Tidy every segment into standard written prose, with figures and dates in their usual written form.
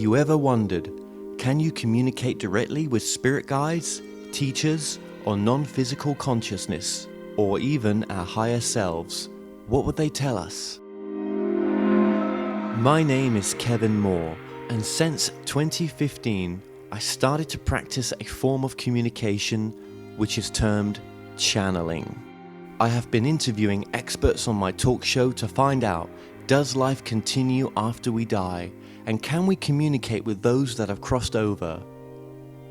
you ever wondered, can you communicate directly with spirit guides, teachers, or non-physical consciousness, or even our higher selves? What would they tell us? My name is Kevin Moore, and since 2015, I started to practice a form of communication which is termed channeling. I have been interviewing experts on my talk show to find out, does life continue after we die, and can we communicate with those that have crossed over?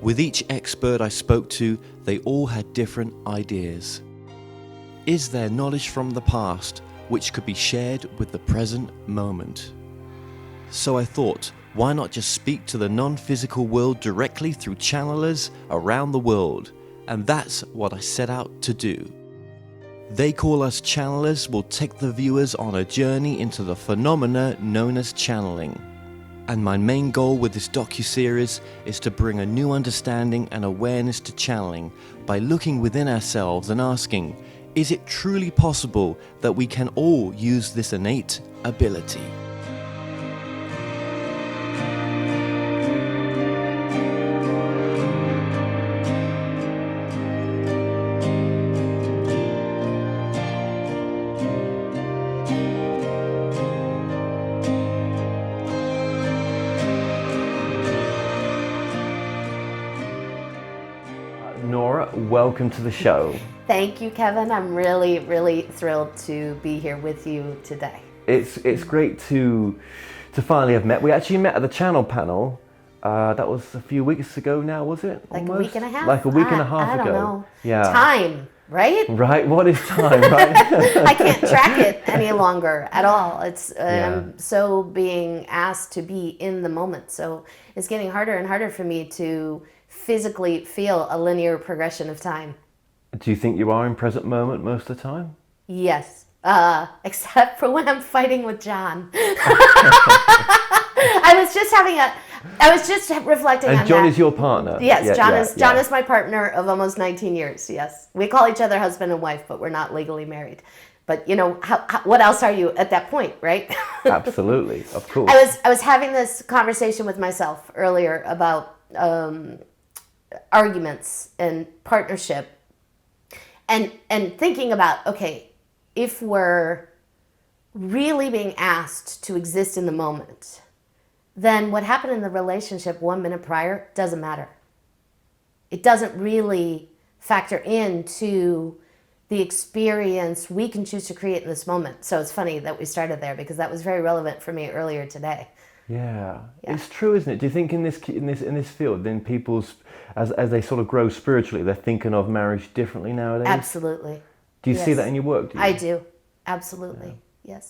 With each expert I spoke to, they all had different ideas. Is there knowledge from the past which could be shared with the present moment? So I thought, why not just speak to the non-physical world directly through channelers around the world? And that's what I set out to do. They Call Us Channelers will take the viewers on a journey into the phenomena known as channeling. And my main goal with this docuseries is to bring a new understanding and awareness to channeling by looking within ourselves and asking, is it truly possible that we can all use this innate ability? Nora, welcome to the show. Thank you, Kevin. I'm really, really thrilled to be here with you today. It's great to finally have met. We actually met at the channel panel. That was a few weeks ago now, was it? Like almost? a week and a half? Like a week and a half I ago. don't know. Yeah. Time, right? Right. What is time, right? I can't track it any longer at all. It's I'm so being asked to be in the moment. So it's getting harder and harder for me to physically feel a linear progression of time. Do you think you are in present moment most of the time? Yes, except for when I'm fighting with John. I was just reflecting on that. And John is your partner? Yes, John is my partner of almost 19 years, yes. We call each other husband and wife, but we're not legally married. But, you know, what else are you at that point, right? Absolutely, of course. I was having this conversation with myself earlier about arguments and partnership. And thinking about, okay, if we're really being asked to exist in the moment, then what happened in the relationship 1 minute prior doesn't matter. It doesn't really factor into the experience we can choose to create in this moment. So it's funny that we started there because that was very relevant for me earlier today. Yeah, it's true, isn't it? Do you think in this field, then people's as they sort of grow spiritually, they're thinking of marriage differently nowadays? Absolutely. Do you see that in your work? Do you? I do. Absolutely. Yeah.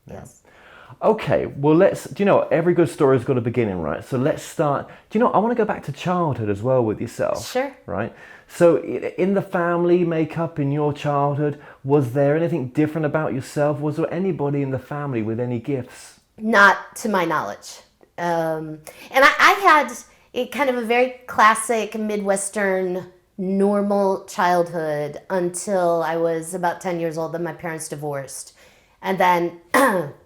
Yes. Okay. Well, every good story's got a beginning, right? So let's start. I want to go back to childhood as well with yourself. Sure. Right. So in the family makeup in your childhood, was there anything different about yourself? Was there anybody in the family with any gifts? Not to my knowledge. And I had kind of a very classic Midwestern normal childhood until I was about 10 years old. Then my parents divorced. And then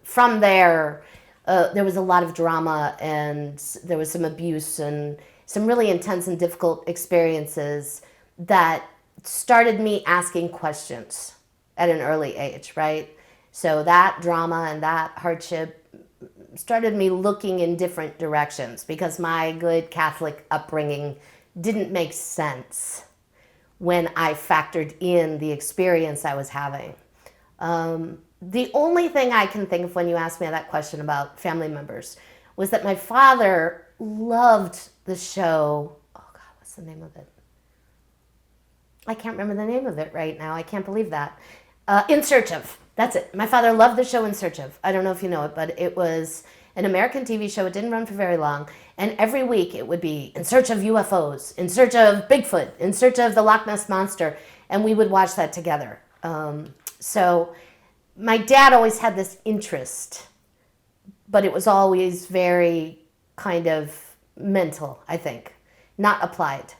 from there, there was a lot of drama and there was some abuse and some really intense and difficult experiences that started me asking questions at an early age, right? So that drama and that hardship started me looking in different directions because my good Catholic upbringing didn't make sense when I factored in the experience I was having. The only thing I can think of when you asked me that question about family members was that my father loved the show. Oh God, what's the name of it? I can't remember the name of it right now. I can't believe that. In Search Of. That's it. My father loved the show In Search Of. I don't know if you know it, but it was an American TV show. It didn't run for very long. And every week it would be In Search of UFOs, In Search of Bigfoot, In Search of the Loch Ness Monster. And we would watch that together. So my dad always had this interest, but it was always very kind of mental, I think, not applied.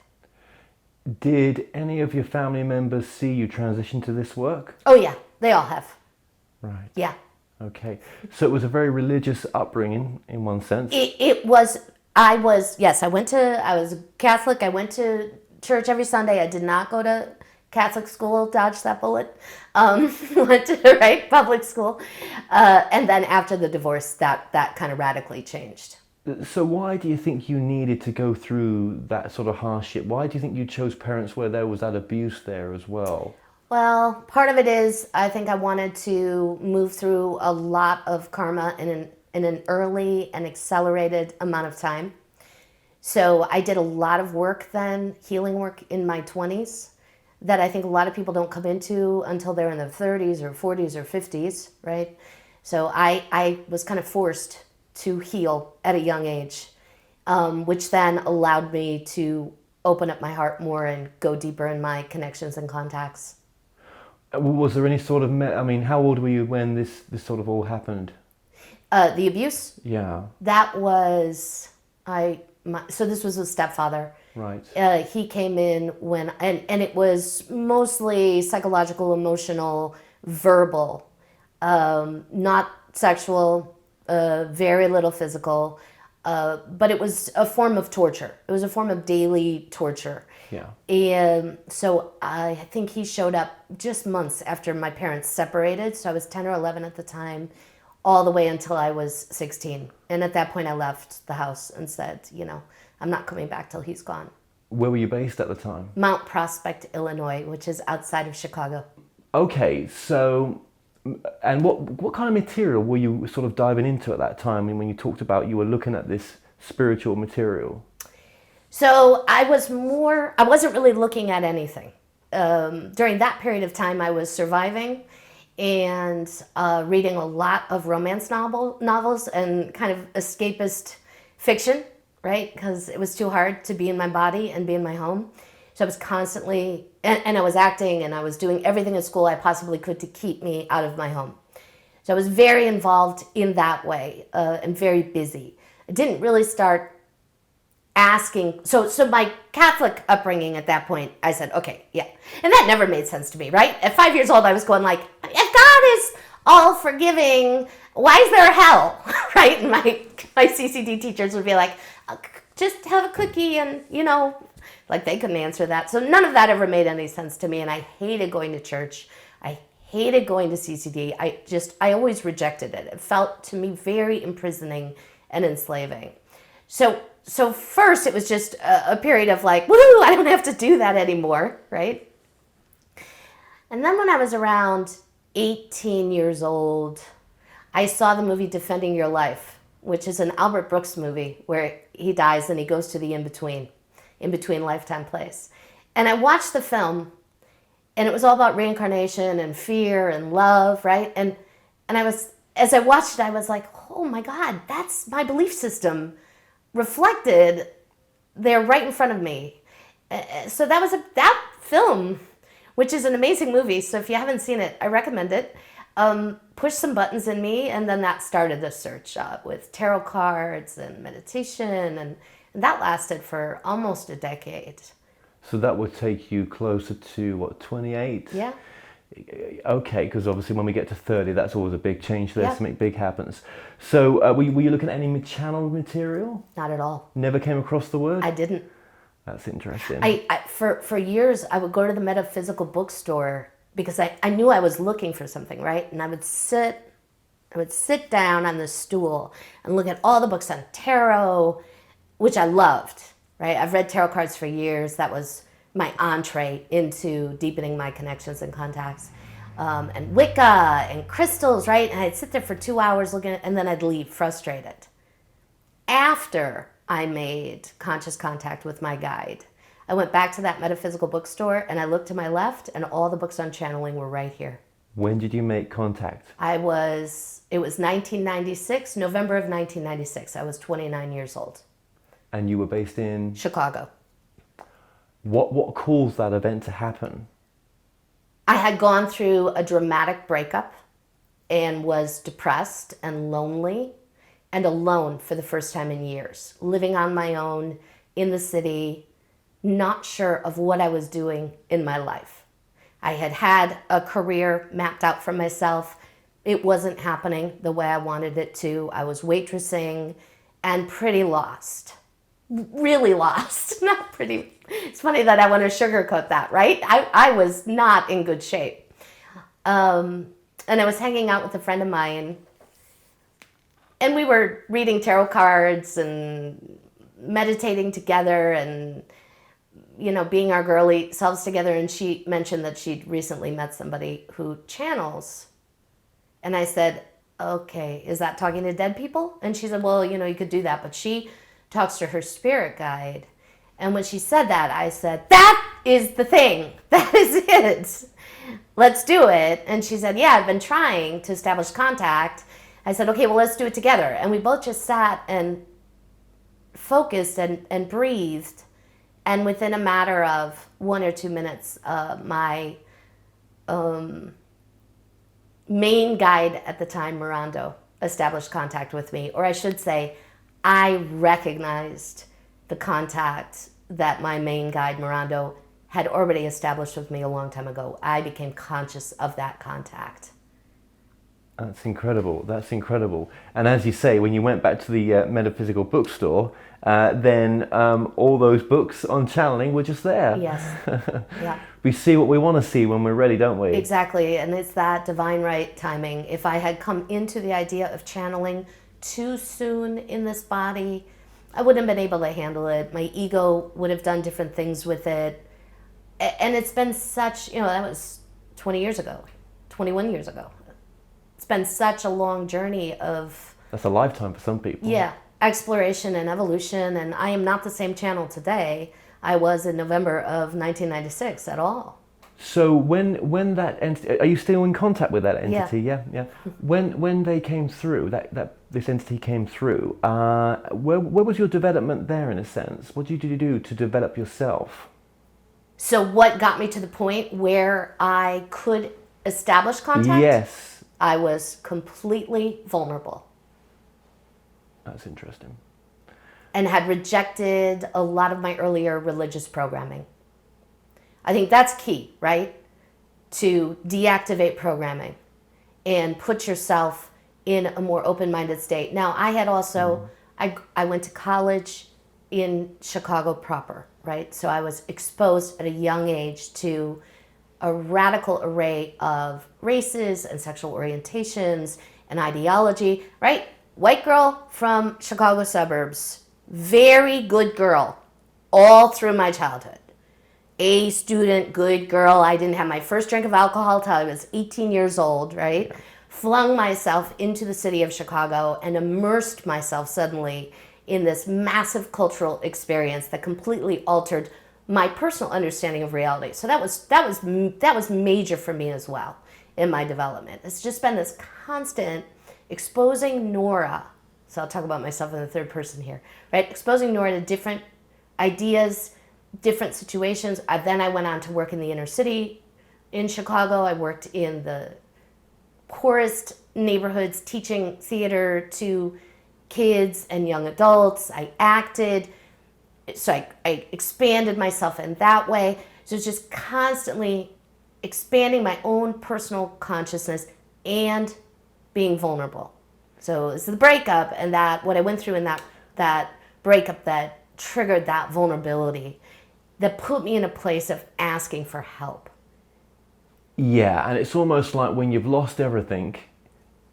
Did any of your family members see you transition to this work? Oh yeah, they all have. Right. Yeah. Okay. So it was a very religious upbringing in one sense. It was, I was Catholic. I went to church every Sunday. I did not go to Catholic school, dodge that bullet. Went to public school, and then after the divorce, that kind of radically changed. So why do you think you needed to go through that sort of hardship? Why do you think you chose parents where there was that abuse there as well? Well, part of it is I think I wanted to move through a lot of karma in an early and accelerated amount of time. So I did a lot of work then, healing work in my 20s, that I think a lot of people don't come into until they're in their 30s or 40s or 50s, right? So I was kind of forced to heal at a young age, which then allowed me to open up my heart more and go deeper in my connections and contacts. Was there any sort of, how old were you when this sort of all happened? The abuse? Yeah. That was, so this was a stepfather. Right. He came in when, and it was mostly psychological, emotional, verbal, not sexual, very little physical, but it was a form of torture. It was a form of daily torture. Yeah. And so I think he showed up just months after my parents separated. So I was 10 or 11 at the time, all the way until I was 16. And at that point I left the house and said, I'm not coming back till he's gone. Where were you based at the time? Mount Prospect, Illinois, which is outside of Chicago. Okay, so, and what kind of material were you sort of diving into at that time? When you talked about you were looking at this spiritual material? So I wasn't really looking at anything. During that period of time, I was surviving and reading a lot of romance novels and kind of escapist fiction, right? Because it was too hard to be in my body and be in my home. So I was constantly, and I was acting and I was doing everything at school I possibly could to keep me out of my home. So I was very involved in that way and very busy. I didn't really start asking, so my Catholic upbringing at that point, I said, okay, yeah. And that never made sense to me, right? At 5 years old, I was going like, if God is all forgiving, why is there a hell, right? And my CCD teachers would be like, just have a cookie and, like they couldn't answer that. So none of that ever made any sense to me. And I hated going to church. I hated going to CCD. I always rejected it. It felt to me very imprisoning and enslaving. So first it was just a period of like, woo, I don't have to do that anymore, right? And then when I was around 18 years old, I saw the movie Defending Your Life, which is an Albert Brooks movie where he dies and he goes to the in-between lifetime place. And I watched the film and it was all about reincarnation and fear and love, right? And as I watched it, I was like, oh my God, that's my belief system reflected there right in front of me. So that film, which is an amazing movie. So if you haven't seen it, I recommend it. Pushed some buttons in me, and then that started the search with tarot cards and meditation, and that lasted for almost a decade. So that would take you closer to 28? Yeah. Okay, because obviously when we get to 30, that's always a big change there. Yeah. Something big happens. So were you looking at any channel material? Not at all. Never came across the word? I didn't. That's interesting. For years, I would go to the metaphysical bookstore because I knew I was looking for something, right? And I would sit down on the stool and look at all the books on tarot, which I loved, right? I've read tarot cards for years. That was my entree into deepening my connections and contacts. And Wicca and crystals, right? And I'd sit there for 2 hours looking at, and then I'd leave frustrated. After I made conscious contact with my guide, I went back to that metaphysical bookstore and I looked to my left and all the books on channeling were right here. When did you make contact? It was 1996, November of 1996. I was 29 years old. And you were based in? Chicago. What caused that event to happen? I had gone through a dramatic breakup and was depressed and lonely and alone for the first time in years, living on my own in the city, not sure of what I was doing in my life. I had a career mapped out for myself. It wasn't happening the way I wanted it to. I was waitressing and pretty lost. really lost. Not pretty. It's funny that I want to sugarcoat that, right? I was not in good shape. And I was hanging out with a friend of mine, and we were reading tarot cards and meditating together and, you know, being our girly selves together. And she mentioned that she'd recently met somebody who channels. And I said, okay, is that talking to dead people? And she said, well, you know, you could do that, but she talks to her spirit guide. And when she said that, I said, that is the thing. That is it. Let's do it. And she said, yeah, I've been trying to establish contact. I said, okay, well, let's do it together. And we both just sat and focused and breathed. And within a matter of 1 or 2 minutes, my main guide at the time, Mirando, established contact with me. Or I should say, I recognized the contact that my main guide, Mirando, had already established with me a long time ago. I became conscious of that contact. That's incredible. That's incredible. And as you say, when you went back to the metaphysical bookstore, then all those books on channeling were just there. Yes. Yeah. We see what we want to see when we're ready, don't we? Exactly. And it's that divine right timing. If I had come into the idea of channeling too soon in this body, I wouldn't have been able to handle it. My ego would have done different things with it. And it's been such, you know, that was 20 years ago, 21 years ago. It's been such a long journey of... That's a lifetime for some people. Yeah, exploration and evolution. And I am not the same channel today I was in November of 1996 at all. So when that entity, are you still in contact with that entity? Yeah. When they came through, this entity came through, where was your development there in a sense? What did you do to develop yourself? So what got me to the point where I could establish contact? Yes. I was completely vulnerable. That's interesting. And had rejected a lot of my earlier religious programming. I think that's key, right? To deactivate programming and put yourself in a more open-minded state. Now, I had also, I went to college in Chicago proper, right? So I was exposed at a young age to a radical array of races and sexual orientations and ideology, right? White girl from Chicago suburbs, very good girl all through my childhood. A student, good girl. I didn't have my first drink of alcohol till I was 18 years old, right? Yeah. Flung myself into the city of Chicago and immersed myself suddenly in this massive cultural experience that completely altered my personal understanding of reality. So that was major for me as well in my development. It's just been this constant exposing Nora. So I'll talk about myself in the third person here, right? Exposing Nora to different ideas, different situations. Then I went on to work in the inner city in Chicago. I worked in the poorest neighborhoods, teaching theater to kids and young adults. I acted. So I expanded myself in that way. So it's just constantly expanding my own personal consciousness and being vulnerable. So it's the breakup and that what I went through in that breakup that triggered that vulnerability that put me in a place of asking for help. Yeah, and it's almost like when you've lost everything,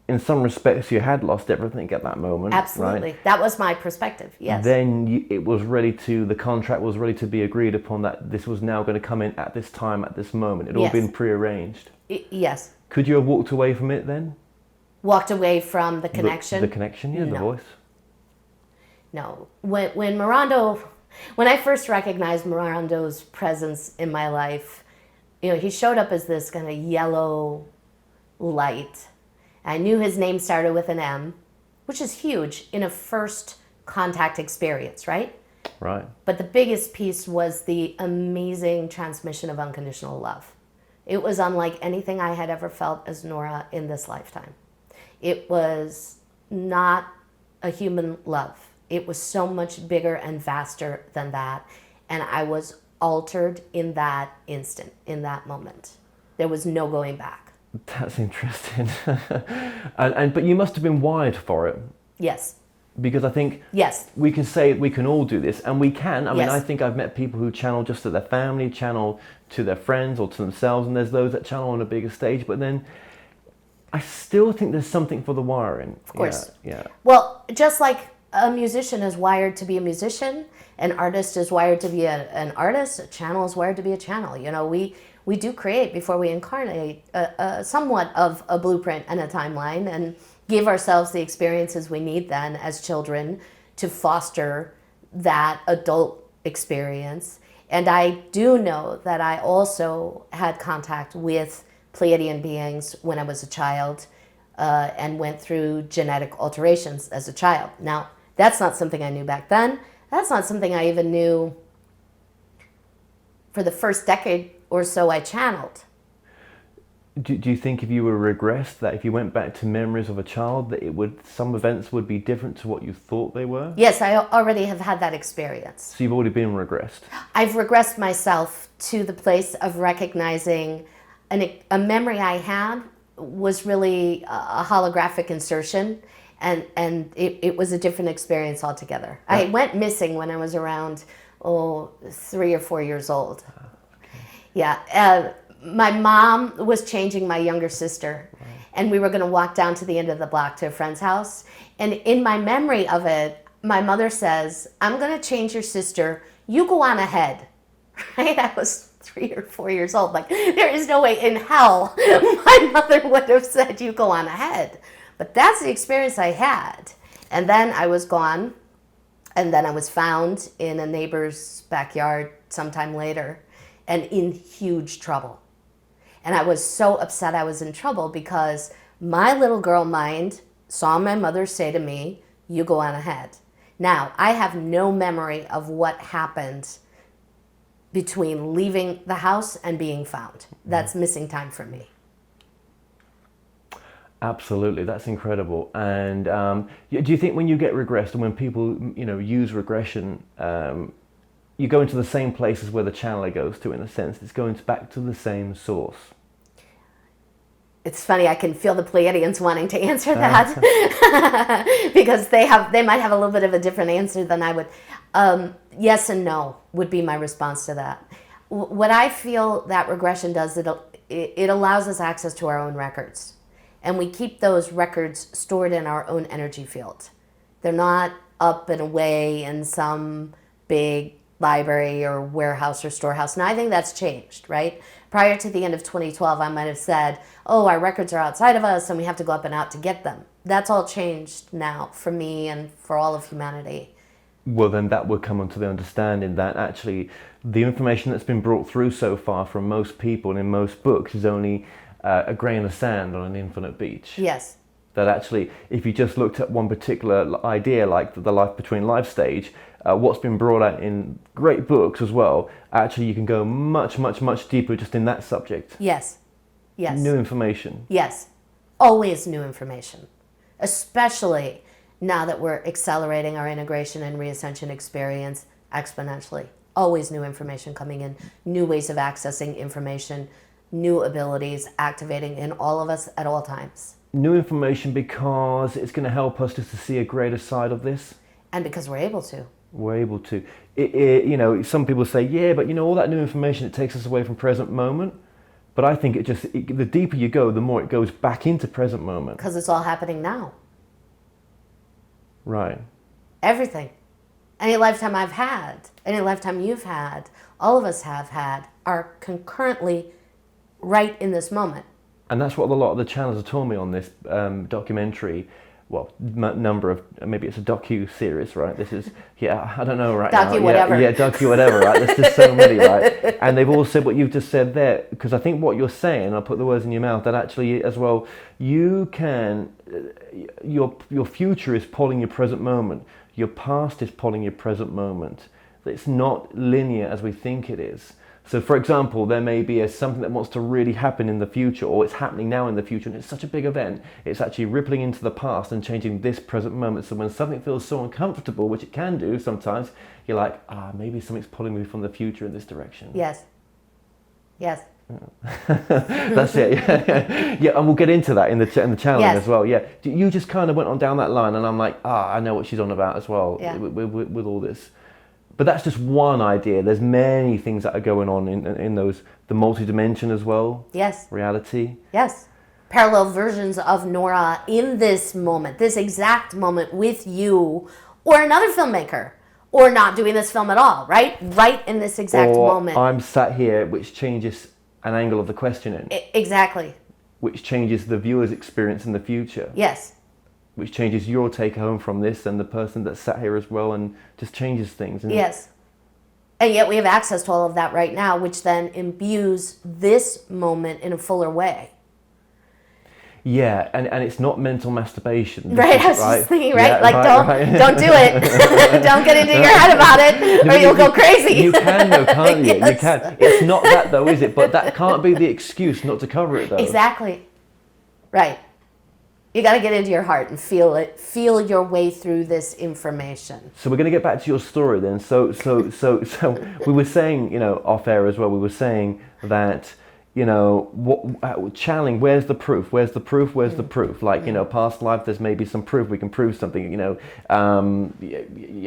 in some respects you had lost everything at that moment. Absolutely. Right? That was my perspective, yes. Then the contract was ready to be agreed upon, that this was now going to come in at this time, at this moment. It had all been prearranged. Yes. Could you have walked away from it then? Walked away from the connection? The connection, yeah, the voice. No. When I first recognized Mirando's presence in my life, you know, he showed up as this kind of yellow light. I knew his name started with an M, which is huge in a first contact experience, right? Right. But the biggest piece was the amazing transmission of unconditional love. It was unlike anything I had ever felt as Nora in this lifetime. It was not a human love. It was so much bigger and vaster than that. And I was altered in that instant, in that moment. There was no going back. That's interesting. But you must have been wired for it. Yes. Because I think yes, we can say we can all do this, and we can. I mean, yes. I think I've met people who channel just to their family, channel to their friends or to themselves, and there's those that channel on a bigger stage. But then I still think there's something for the wiring. Of course. Yeah. Well, just like a musician is wired to be a musician, an artist is wired to be an artist, a channel is wired to be a channel. You know, we do create before we incarnate somewhat of a blueprint and a timeline, and give ourselves the experiences we need then as children to foster that adult experience. And I do know that I also had contact with Pleiadian beings when I was a child, and went through genetic alterations as a child. Now, that's not something I knew back then. That's not something I even knew for the first decade or so I channeled. Do you think if you were regressed, that if you went back to memories of a child, that some events would be different to what you thought they were? Yes, I already have had that experience. So you've already been regressed? I've regressed myself to the place of recognizing a memory I had was really a holographic insertion, and it was a different experience altogether. Yeah. I went missing when I was around 3 or 4 years old. Okay. Yeah. My mom was changing my younger sister, and we were going to walk down to the end of the block to a friend's house. And in my memory of it, my mother says, "I'm going to change your sister. You go on ahead." Right? I was 3 or 4 years old. Like, there is no way in hell my mother would have said, "You go on ahead." But that's the experience I had. And then I was gone, and then I was found in a neighbor's backyard sometime later, and in huge trouble. And I was so upset I was in trouble because my little girl mind saw my mother say to me, "You go on ahead." Now, I have no memory of what happened between leaving the house and being found. That's missing time for me. Absolutely, that's incredible. And do you think when you get regressed, and when people use regression, you go into the same places where the channeler goes to, in a sense? It's going back to the same source. It's funny, I can feel the Pleiadians wanting to answer that because they might have a little bit of a different answer than I would. Yes and no would be my response to that. What I feel that regression does, it allows us access to our own records. And we keep those records stored in our own energy field. They're not up and away in some big library or warehouse or storehouse. Now, I think that's changed, right? Prior to the end of 2012, I might have said, our records are outside of us and we have to go up and out to get them. That's all changed now for me and for all of humanity. Well, then that would come onto the understanding that actually the information that's been brought through so far from most people and in most books is only a grain of sand on an infinite beach. Yes. That actually, if you just looked at one particular idea, like the life between life stage, what's been brought out in great books as well, actually you can go much, much, much deeper just in that subject. Yes. Yes. New information. Yes. Always new information. Especially now that we're accelerating our integration and re-ascension experience exponentially. Always new information coming in, new ways of accessing information, new abilities activating in all of us at all times. New information because it's going to help us just to see a greater side of this. And because we're able to. We're able to. Some people say, yeah, but all that new information, it takes us away from present moment. But I think the deeper you go, the more it goes back into present moment. Because it's all happening now. Right. Everything. Any lifetime I've had, any lifetime you've had, all of us have had, are concurrently right in this moment. And that's what a lot of the channels have told me on this documentary. Well, number of, maybe it's a docu-series, right? This is, I don't know right now. Docu-whatever. Yeah, docu-whatever, right? There's just so many, right? And they've all said what you've just said there, because I think what you're saying, I'll put the words in your mouth, that actually as well, you can, your future is pulling your present moment. Your past is pulling your present moment. It's not linear as we think it is. So, for example, there may be something that wants to really happen in the future, or it's happening now in the future, and it's such a big event, it's actually rippling into the past and changing this present moment. So when something feels so uncomfortable, which it can do sometimes, you're like, maybe something's pulling me from the future in this direction. Yes. Yes. That's it. Yeah, and we'll get into that in the channeling as well. Yeah, you just kind of went on down that line, and I'm like, I know what she's on about as well with all this. But that's just one idea. There's many things that are going on in the multi-dimension as well. Yes. Reality. Yes. Parallel versions of Nora in this moment, this exact moment with you or another filmmaker, or not doing this film at all, right? Right in this exact moment. I'm sat here, which changes an angle of the questioning. Exactly. Which changes the viewer's experience in the future. Yes. Which changes your take home from this and the person that sat here as well, and just changes things. Yes. And yet we have access to all of that right now, which then imbues this moment in a fuller way. Yeah, and it's not mental masturbation. Right, I was just thinking, right? Yeah, don't do it. Don't get into your head about it, or you'll go crazy. You can though, can't you? Yes. You can. It's not that though, is it? But that can't be the excuse not to cover it though. Exactly. Right. You got to get into your heart and feel it. Feel your way through this information. So we're going to get back to your story then. So we were saying, off air as well. We were saying that, channeling. Where's the proof? Where's the proof? Where's the proof? Like, past life. There's maybe some proof. We can prove something. You're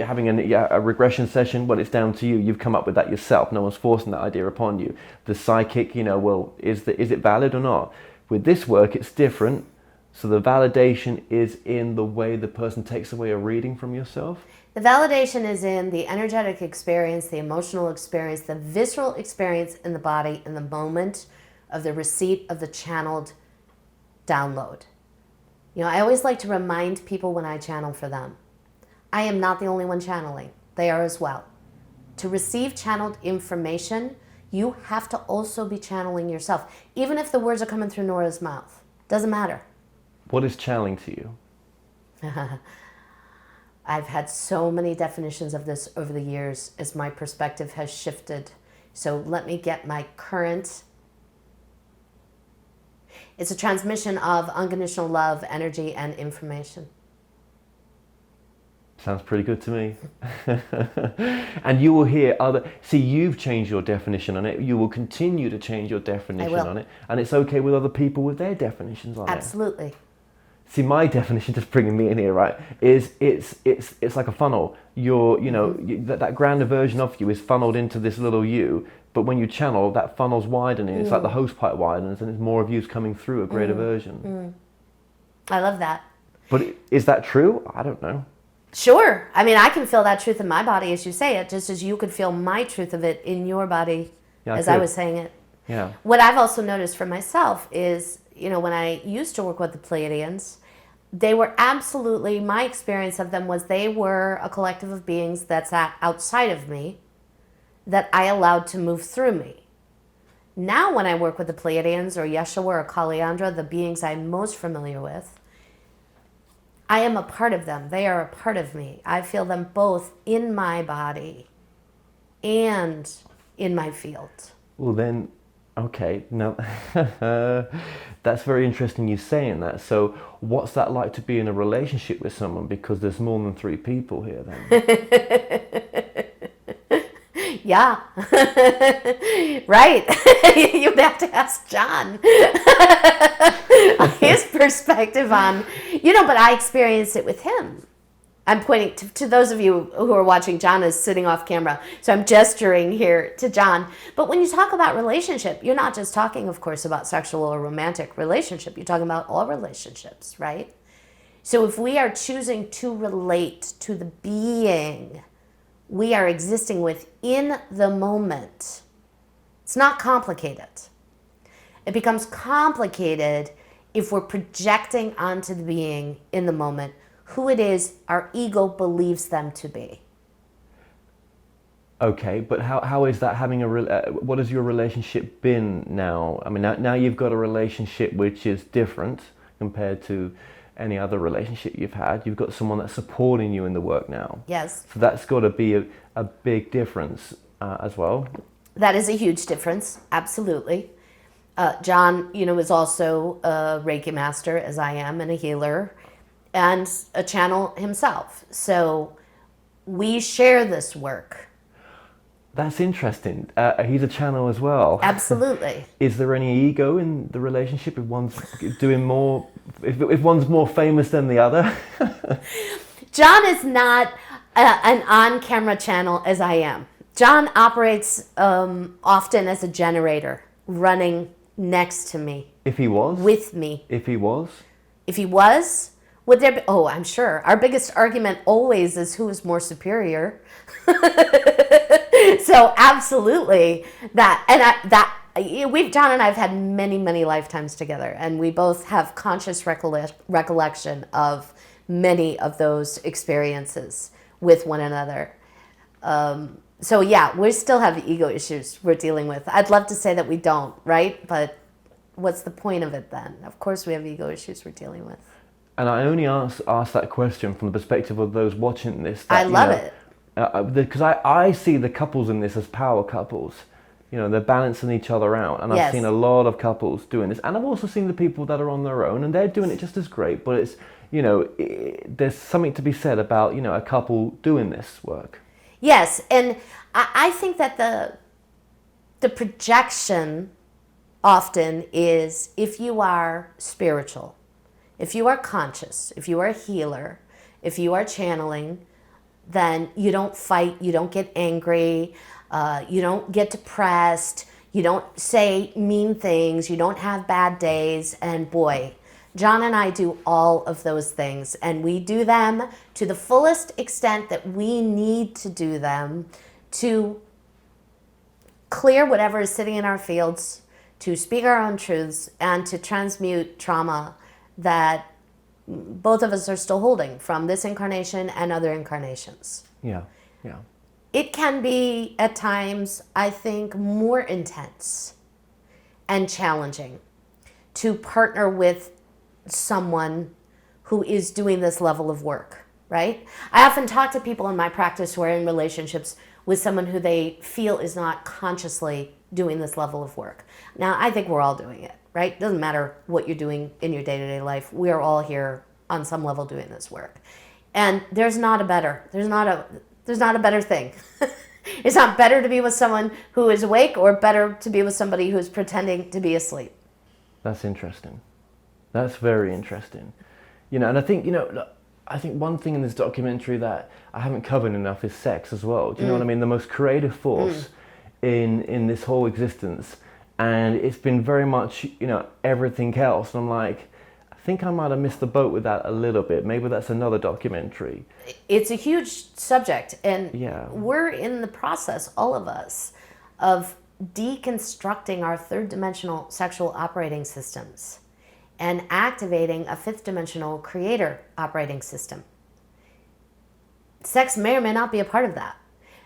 having a regression session. Well, it's down to you. You've come up with that yourself. No one's forcing that idea upon you. The psychic. Well, is it valid or not? With this work, it's different. So the validation is in the way the person takes away a reading from yourself? The validation is in the energetic experience, the emotional experience, the visceral experience in the body in the moment of the receipt of the channeled download. I always like to remind people when I channel for them, I am not the only one channeling. They are as well. To receive channeled information, you have to also be channeling yourself, even if the words are coming through Nora's mouth. Doesn't matter. What is channeling to you? I've had so many definitions of this over the years as my perspective has shifted. So let me get my current. It's a transmission of unconditional love, energy, and information. Sounds pretty good to me. And you will hear you've changed your definition on it. You will continue to change your definition on it. And it's okay with other people with their definitions on it. Absolutely. See, my definition, just bringing me in here, right, is it's like a funnel. That grander version of you is funneled into this little you, but when you channel, that funnel's widening. It's like the hose pipe widens, and there's more of you's coming through a greater version. I love that. But is that true? I don't know. Sure. I mean, I can feel that truth in my body as you say it, just as you could feel my truth of it in your body as I was saying it. Yeah. What I've also noticed for myself is, when I used to work with the Pleiadians, they were absolutely, my experience of them was they were a collective of beings that sat outside of me that I allowed to move through me. Now when I work with the Pleiadians or Yeshua or Calliandra, the beings I'm most familiar with, I am a part of them. They are a part of me. I feel them both in my body and in my field. Well then, okay, no, that's very interesting you saying that. So what's that like to be in a relationship with someone? Because there's more than 3 people here then. Yeah, right. You'd have to ask John his perspective on, but I experienced it with him. I'm pointing to those of you who are watching. John is sitting off camera, so I'm gesturing here to John. But when you talk about relationship, you're not just talking, of course, about sexual or romantic relationship. You're talking about all relationships, right? So if we are choosing to relate to the being we are existing with in the moment, it's not complicated. It becomes complicated if we're projecting onto the being in the moment who it is our ego believes them to be. Okay, but how is that having what has your relationship been now? I mean, now you've got a relationship which is different compared to any other relationship you've had. You've got someone that's supporting you in the work now. Yes. So that's got to be a big difference as well. That is a huge difference, absolutely. John, is also a Reiki master, as I am, and a healer, and a channel himself. So we share this work. That's interesting. He's a channel as well. Absolutely. Is there any ego in the relationship if one's doing more, if one's more famous than the other? John is not an on-camera channel as I am. John operates often as a generator, running next to me. If he was? With me. If he was? If he was, would there be? Oh, I'm sure. Our biggest argument always is who is more superior. So absolutely that, and John and I have had many, many lifetimes together, and we both have conscious recollection of many of those experiences with one another. So yeah, we still have ego issues we're dealing with. I'd love to say that we don't, right? But what's the point of it then? Of course we have ego issues we're dealing with. And I only ask that question from the perspective of those watching this. I love it. Because I see the couples in this as power couples. You know, they're balancing each other out. And I've seen a lot of couples doing this. And I've also seen the people that are on their own, and they're doing it just as great. But it's, you know, there's something to be said about, you know, a couple doing this work. Yes, and I think that the projection often is if you are spiritual, if you are conscious, if you are a healer, if you are channeling, then you don't fight, you don't get angry, you don't get depressed, you don't say mean things, you don't have bad days, and boy, John and I do all of those things, and we do them to the fullest extent that we need to do them to clear whatever is sitting in our fields, to speak our own truths, and to transmute trauma that both of us are still holding from this incarnation and other incarnations. Yeah, yeah. It can be, at times, I think, more intense and challenging to partner with someone who is doing this level of work, right? I often talk to people in my practice who are in relationships with someone who they feel is not consciously doing this level of work. Now, I think we're all doing it, right? Doesn't matter what you're doing in your day-to-day life. We are all here on some level doing this work. And there's not a better thing. It's not better to be with someone who is awake or better to be with somebody who's pretending to be asleep. That's interesting. That's very interesting. You know, and I think, you know, I think one thing in this documentary that I haven't covered enough is sex as well. Do you know what I mean? The most creative force in this whole existence. And it's been very much, you know, everything else. And I'm like, I think I might have missed the boat with that a little bit. Maybe that's another documentary. It's a huge subject. And we're in the process, all of us, of deconstructing our third dimensional sexual operating systems and activating a fifth dimensional creator operating system. Sex may or may not be a part of that.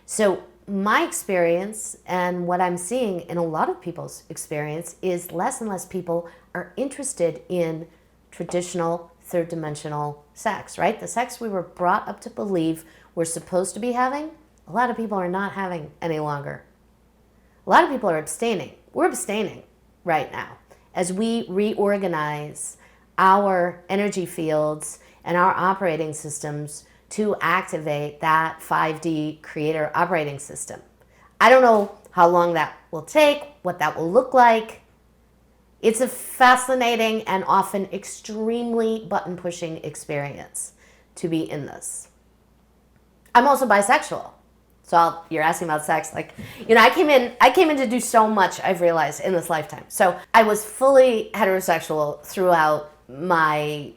So my experience and what I'm seeing in a lot of people's experience is less and less people are interested in traditional third dimensional sex, right? The sex we were brought up to believe we're supposed to be having, a lot of people are not having any longer. A lot of people are abstaining. We're abstaining right now as we reorganize our energy fields and our operating systems to activate that 5D creator operating system. I don't know how long that will take, what that will look like. It's a fascinating and often extremely button-pushing experience to be in this. I'm also bisexual. So you're asking about sex, like, you know, I came in to do so much, I've realized, in this lifetime. So I was fully heterosexual throughout my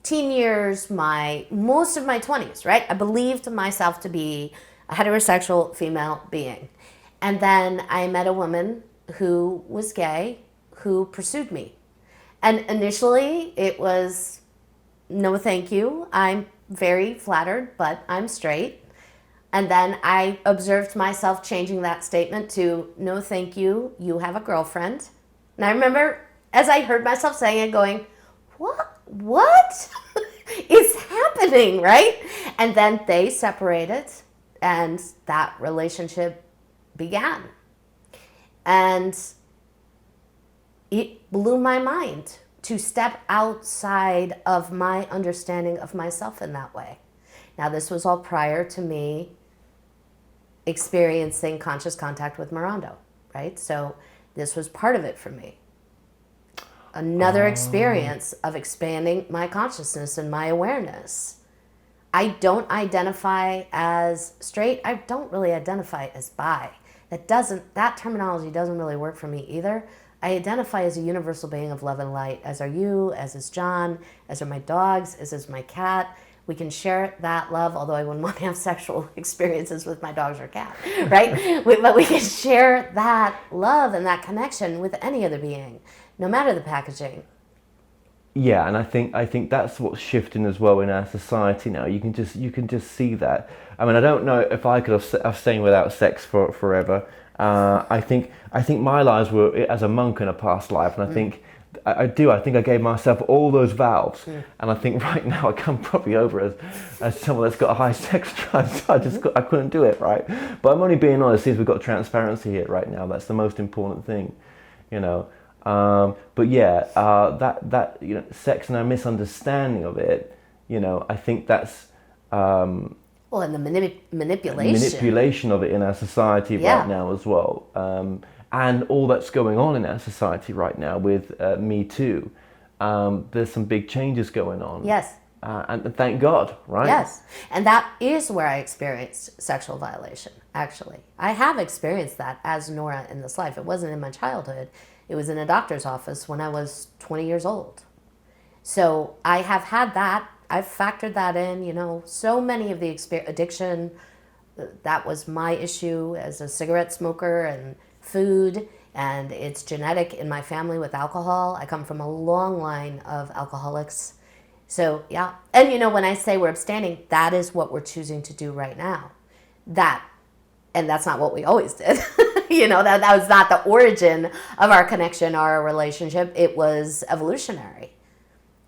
teen years, most of my 20s, right? I believed myself to be a heterosexual female being. And then I met a woman who was gay, who pursued me. And initially it was, no thank you, I'm very flattered, but I'm straight. And then I observed myself changing that statement to, no thank you, you have a girlfriend. And I remember, as I heard myself saying it, going, what is happening, right? And then they separated, and that relationship began. And it blew my mind to step outside of my understanding of myself in that way. Now, this was all prior to me experiencing conscious contact with Mirando, right? So this was part of it for me. Another experience of expanding my consciousness and my awareness. I don't identify as straight. I don't really identify as bi. That terminology doesn't really work for me either. I identify as a universal being of love and light, as are you, as is John, as are my dogs, as is my cat. We can share that love, although I wouldn't want to have sexual experiences with my dogs or cat, right? But we can share that love and that connection with any other being, no matter the packaging. Yeah, and I think that's what's shifting as well in our society now. You can just see that. I mean, I don't know if I could have stayed without sex forever. I think my lives were as a monk in a past life, and I think I think I gave myself all those valves, and I think right now I come probably over as someone that's got a high sex drive. So I couldn't do it, right? But I'm only being honest, since we've got transparency here right now. That's the most important thing, you know. But yeah, that you know, sex and our misunderstanding of it, you know, I think that's well, and the manipulation of it in our society right now as well, and all that's going on in our society right now with Me Too. There's some big changes going on. Yes. And thank God, right? Yes. And that is where I experienced sexual violation, actually. I have experienced that as Nora in this life. It wasn't in my childhood. It was in a doctor's office when I was 20 years old. So I have had that. I've factored that in, you know, so many of the addiction, that was my issue as a cigarette smoker, and food, and it's genetic in my family with alcohol. I come from a long line of alcoholics. So yeah, and you know, when I say we're abstaining, that is what we're choosing to do right now. And that's not what we always did. You know, that was not the origin of our connection or our relationship. It was evolutionary.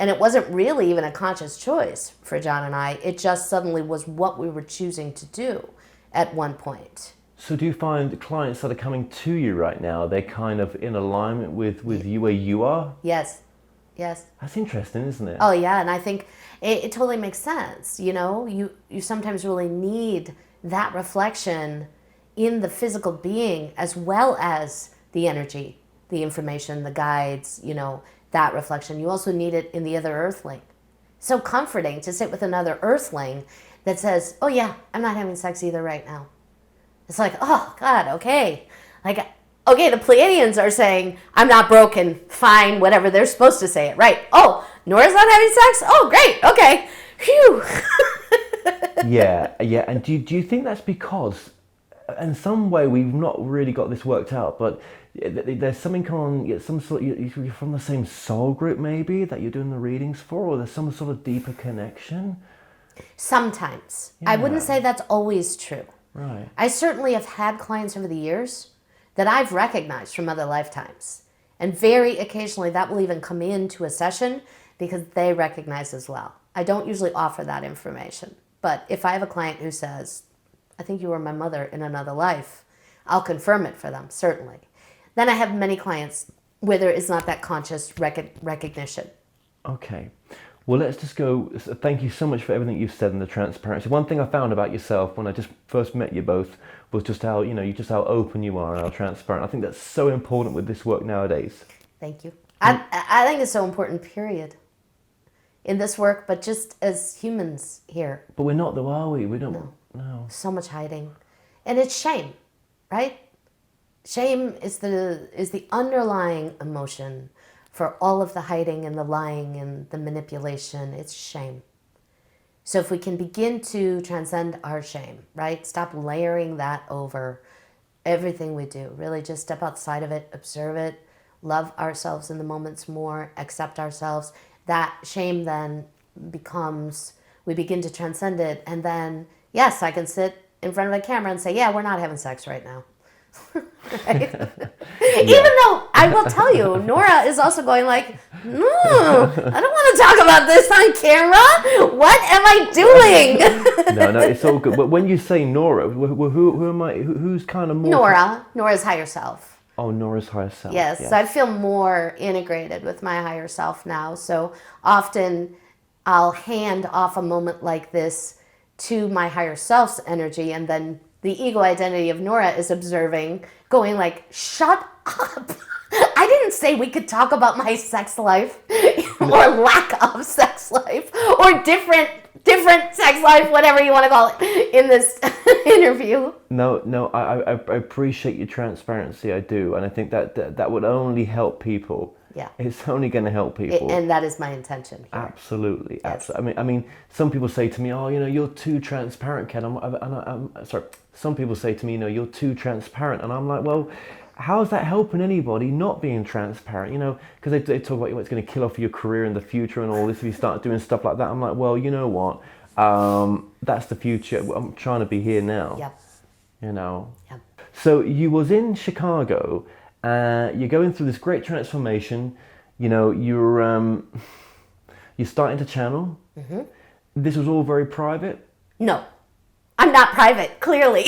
And it wasn't really even a conscious choice for John and I. It just suddenly was what we were choosing to do at one point. So do you find the clients that are coming to you right now, they're kind of in alignment with you where you are? Yes. Yes. That's interesting, isn't it? Oh, yeah. And I think it totally makes sense. You know, you sometimes really need that reflection in the physical being as well as the energy, the information, the guides, you know, that reflection. You also need it in the other earthling. So comforting to sit with another earthling that says, oh yeah, I'm not having sex either right now. It's like, oh God, okay. Like, okay, the Pleiadians are saying, I'm not broken, fine, whatever, they're supposed to say it, right? Oh, Nora's not having sex? Oh, great, okay. Phew. Yeah, and do you think that's because in some way we've not really got this worked out, but there's something on, some sort, you're from the same soul group maybe that you're doing the readings for, or there's some sort of deeper connection? Sometimes. Yeah. I wouldn't say that's always true. Right. I certainly have had clients over the years that I've recognized from other lifetimes. And very occasionally that will even come into a session because they recognize as well. I don't usually offer that information. But if I have a client who says, I think you were my mother in another life, I'll confirm it for them, certainly. Then I have many clients where there is not that conscious recognition. Okay. Well, let's just go. Thank you so much for everything you've said and the transparency. One thing I found about yourself when I just first met you both was just how, you know, just how open you are and how transparent. I think that's so important with this work nowadays. Thank you. I think it's so important, period, in this work, but just as humans here. But we're not though, are we? We don't. No. So much hiding. And it's shame, right? Shame is the underlying emotion for all of the hiding and the lying and the manipulation. It's shame. So if we can begin to transcend our shame, right? Stop layering that over everything we do. Really just step outside of it, observe it, love ourselves in the moments more, accept ourselves. That shame then becomes, we begin to transcend it. And then, yes, I can sit in front of a camera and say, yeah, we're not having sex right now. Right? Yeah. Even though I will tell you, Nora is also going like, I don't want to talk about this on camera. What am I doing? No, it's all good. But when you say Nora, who am I? Who's kind of more? Nora's higher self. Oh, Nora's higher self. Yes, so I feel more integrated with my higher self now. So often I'll hand off a moment like this to my higher self's energy and then the ego identity of Nora is observing, going like, shut up. I didn't say we could talk about my sex life or lack of sex life or different sex life, whatever you want to call it, in this interview. No, I appreciate your transparency, I do. And I think that would only help people. Yeah. It's only going to help people. And that is my intention here. Absolutely. Yes. Absolutely. I mean, some people say to me, oh, you're too transparent, Ken. I'm sorry. Some people say to me, you're too transparent. And I'm like, well, how is that helping anybody not being transparent? Because they talk about it's going to kill off your career in the future and all this if you start doing stuff like that. I'm like, well, you know what? That's the future. I'm trying to be here now. Yep. Yep. So you was in Chicago. You're going through this great transformation. You're starting to channel. Mm-hmm. This was all very private. No, I'm not private. Clearly.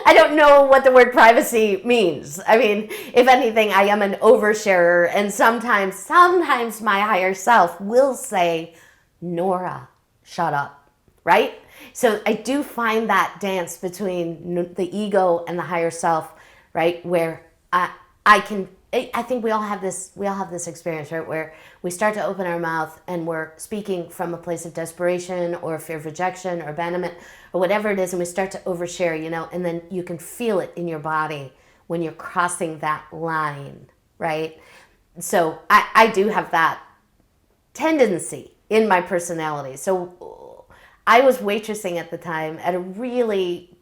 I don't know what the word privacy means. I mean, if anything, I am an oversharer, and sometimes my higher self will say, Nora, shut up, right? So I do find that dance between the ego and the higher self, right? Where I think we all have this experience, right? Where we start to open our mouth and we're speaking from a place of desperation or fear of rejection or abandonment or whatever it is, and we start to overshare, and then you can feel it in your body when you're crossing that line, right? So I do have that tendency in my personality. So I was waitressing at the time at a really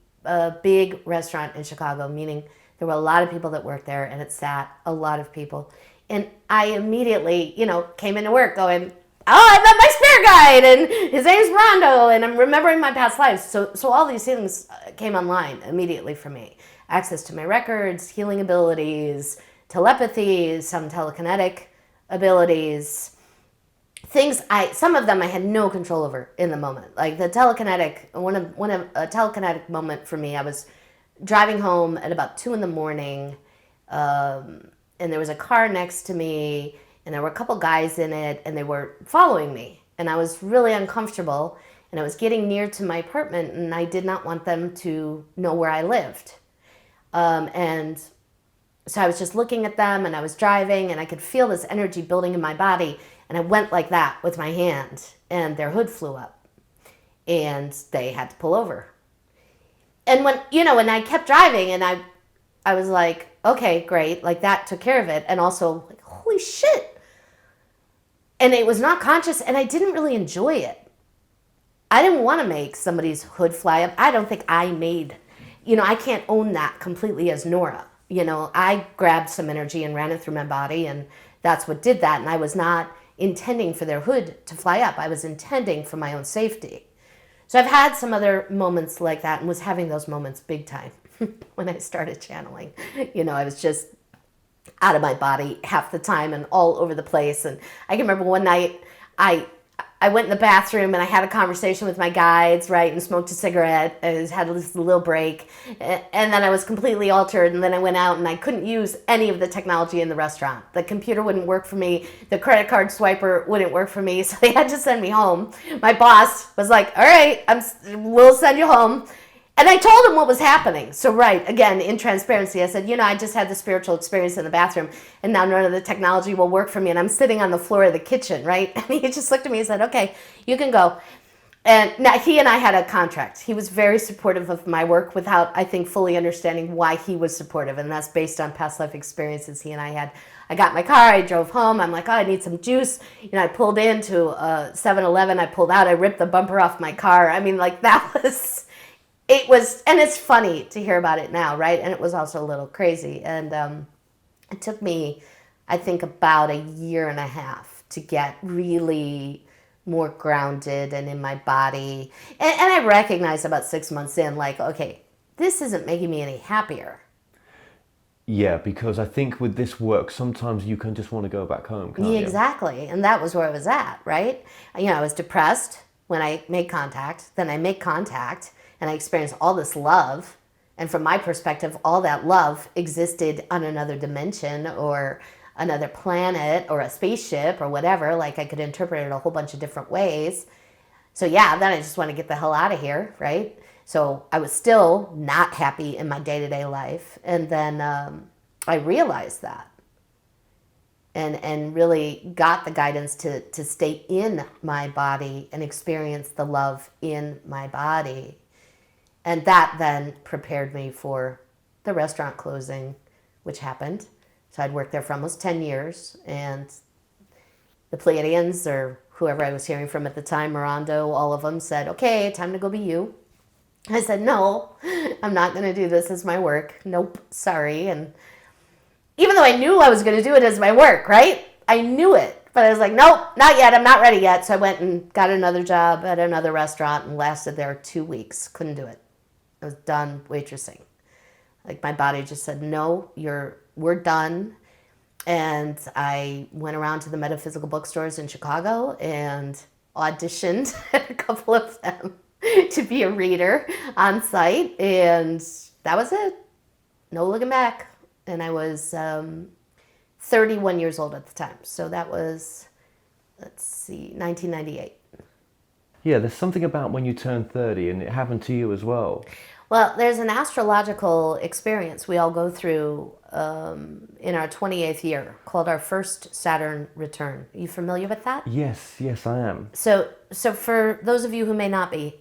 big restaurant in Chicago, meaning there were a lot of people that worked there, and it sat a lot of people. And I immediately, came into work going, oh, I met my spirit guide, and his name's Rondo, and I'm remembering my past lives. So all these things came online immediately for me. Access to my records, healing abilities, telepathy, some telekinetic abilities. Some of them I had no control over in the moment. Like the telekinetic, a telekinetic moment for me, I was driving home at about 2 a.m, and there was a car next to me, and there were a couple guys in it, and they were following me, and I was really uncomfortable, and I was getting near to my apartment, and I did not want them to know where I lived, and so I was just looking at them, and I was driving, and I could feel this energy building in my body, and I went like that with my hand, and their hood flew up, and they had to pull over. And when I kept driving, and I was like, okay, great, like that took care of it. And also, like, holy shit. And it was not conscious, and I didn't really enjoy it. I didn't want to make somebody's hood fly up. I don't think I made, I can't own that completely as Nora. I grabbed some energy and ran it through my body, and that's what did that. And I was not intending for their hood to fly up. I was intending for my own safety. So I've had some other moments like that, and was having those moments big time when I started channeling. I was just out of my body half the time and all over the place. And I can remember one night I went in the bathroom and I had a conversation with my guides, right, and smoked a cigarette. I had this little break, and then I was completely altered, and then I went out and I couldn't use any of the technology in the restaurant. The computer wouldn't work for me. The credit card swiper wouldn't work for me, so they had to send me home. My boss was like, all right, we'll send you home. And I told him what was happening. So right, again, in transparency, I said, I just had the spiritual experience in the bathroom, and now none of the technology will work for me, and I'm sitting on the floor of the kitchen, right? And he just looked at me and said, okay, you can go. And now he and I had a contract. He was very supportive of my work without, I think, fully understanding why he was supportive, and that's based on past life experiences he and I had. I got in my car, I drove home, I'm like, oh, I need some juice. I pulled into 7-Eleven, I pulled out, I ripped the bumper off my car. I mean, like, that was... It was, and it's funny to hear about it now, right? And it was also a little crazy. And it took me, I think, about 1.5 years to get really more grounded and in my body. And I recognized about 6 months in, like, okay, this isn't making me any happier. Yeah, because I think with this work, sometimes you can just want to go back home, can't you? Exactly. And that was where I was at, right? I was depressed when I made contact. Then I make contact. And I experienced all this love. And from my perspective, all that love existed on another dimension or another planet or a spaceship or whatever. Like, I could interpret it a whole bunch of different ways. So yeah, then I just want to get the hell out of here, right? So I was still not happy in my day-to-day life. And then I realized that and really got the guidance to stay in my body and experience the love in my body. And that then prepared me for the restaurant closing, which happened. So I'd worked there for almost 10 years. And the Pleiadians, or whoever I was hearing from at the time, Mirando, all of them said, okay, time to go be you. I said, no, I'm not going to do this as my work. Nope, sorry. And even though I knew I was going to do it as my work, right? I knew it. But I was like, nope, not yet. I'm not ready yet. So I went and got another job at another restaurant and lasted there 2 weeks. Couldn't do it. I was done waitressing. Like my body just said, no, we're done. And I went around to the metaphysical bookstores in Chicago and auditioned at a couple of them to be a reader on site. And that was it. No looking back. And I was 31 years old at the time. So that was, 1998. Yeah, there's something about when you turn 30, and it happened to you as well. Well, there's an astrological experience we all go through in our 28th year called our first Saturn return. Are you familiar with that? Yes, I am. So for those of you who may not be,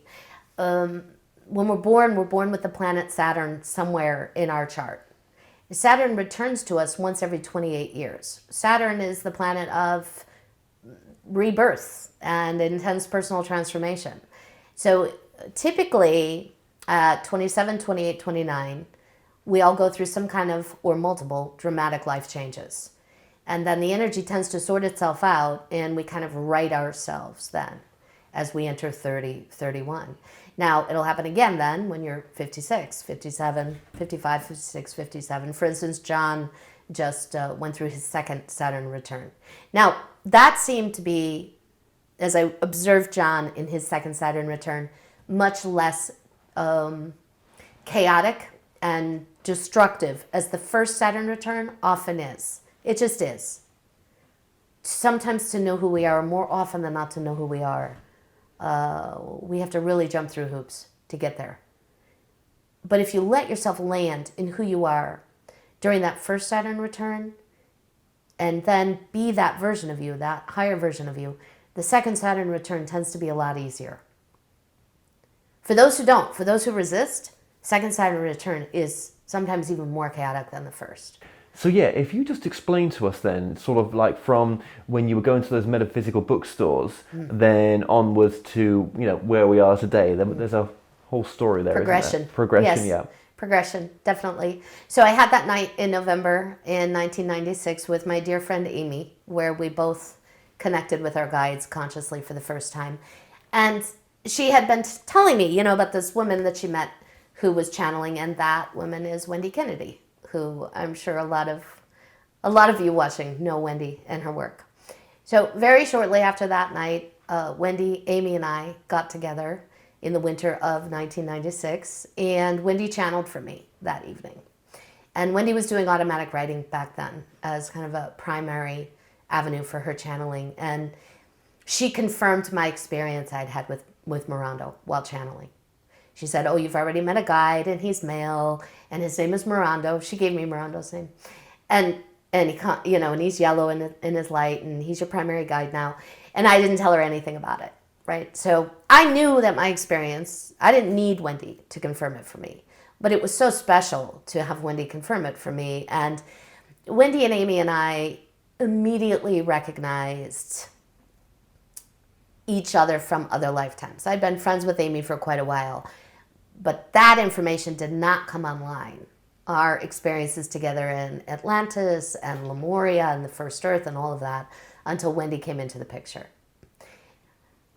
when we're born with the planet Saturn somewhere in our chart. Saturn returns to us once every 28 years. Saturn is the planet of rebirth and intense personal transformation. So typically at 27, 28, 29, we all go through some kind of, or multiple, dramatic life changes. And then the energy tends to sort itself out and we kind of right ourselves then as we enter 30, 31. Now, it'll happen again then when you're 56, 57, 55, 56, 57. For instance, John just went through his second Saturn return. Now, that seemed to be, as I observed John in his second Saturn return, much less chaotic and destructive as the first Saturn return often is. It just is. Sometimes to know who we are, more often than not to know who we are, we have to really jump through hoops to get there. But if you let yourself land in who you are during that first Saturn return, and then be that version of you, that higher version of you, the second Saturn return tends to be a lot easier. For those who don't, for those who resist, second Saturn return is sometimes even more chaotic than the first. So yeah, if you just explain to us then, sort of like from when you were going to those metaphysical bookstores, then onwards to, where we are today, there's a whole story there, Progression. Isn't there? Progression, yes. yeah. Progression, definitely. So I had that night in November in 1996 with my dear friend Amy, where we both connected with our guides consciously for the first time. And she had been telling me, about this woman that she met who was channeling, and that woman is Wendy Kennedy, who I'm sure a lot of you watching know Wendy and her work. So very shortly after that night, Wendy, Amy, and I got together in the winter of 1996, and Wendy channeled for me that evening. And Wendy was doing automatic writing back then as kind of a primary avenue for her channeling, and she confirmed my experience I'd had with Mirando while channeling. She said, oh, you've already met a guide, and he's male, and his name is Mirando. She gave me Mirando's name. And he, and he's yellow in his light, and he's your primary guide now. And I didn't tell her anything about it, right? So I knew that my experience, I didn't need Wendy to confirm it for me. But it was so special to have Wendy confirm it for me. And Wendy and Amy and I immediately recognized each other from other lifetimes. I'd been friends with Amy for quite a while, but that information did not come online. Our experiences together in Atlantis and Lemuria and the First Earth and all of that until Wendy came into the picture.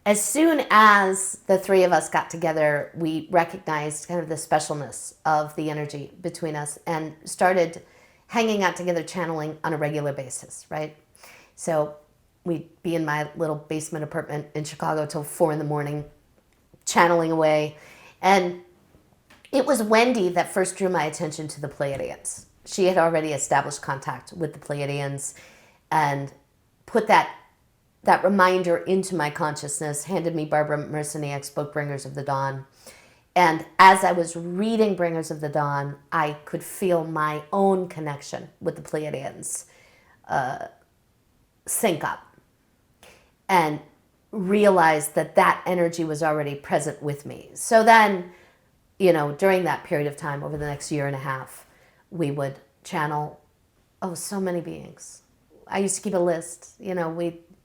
As soon as the three of us got together, we recognized kind of the specialness of the energy between us and started hanging out together, channeling on a regular basis, right? So we'd be in my little basement apartment in Chicago till 4 a.m, channeling away. And it was Wendy that first drew my attention to the Pleiadians. She had already established contact with the Pleiadians and put that that reminder into my consciousness, handed me Barbara Merceniak's book, Bringers of the Dawn. And as I was reading Bringers of the Dawn, I could feel my own connection with the Pleiadians sync up, and realized that that energy was already present with me. So then, during that period of time, over the next year and a half, we would channel, so many beings. I used to keep a list.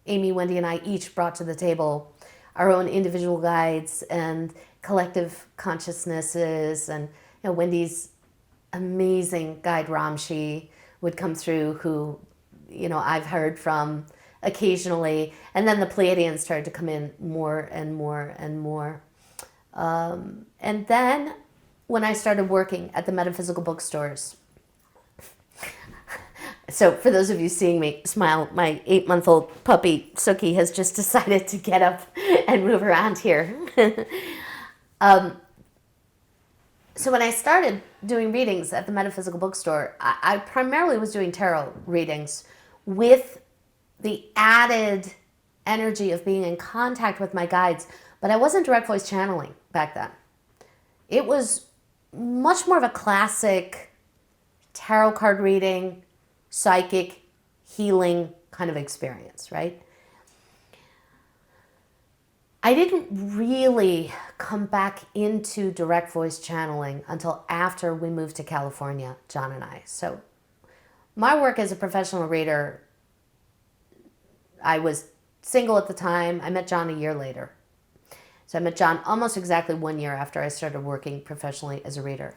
Amy, Wendy, and I each brought to the table our own individual guides and collective consciousnesses. And Wendy's amazing guide Ramshi would come through, who I've heard from occasionally. And then the Pleiadians started to come in more and more and more. And then when I started working at the metaphysical bookstores, so for those of you seeing me smile, my 8-month-old puppy, Suki, has just decided to get up and move around here. So when I started doing readings at the metaphysical bookstore, I primarily was doing tarot readings with the added energy of being in contact with my guides, but I wasn't direct voice channeling back then. It was much more of a classic tarot card reading, psychic healing kind of experience, right? I didn't really come back into direct voice channeling until after we moved to California, John and I. So my work as a professional reader, I was single at the time. I met John a year later. So I met John almost exactly 1 year after I started working professionally as a reader.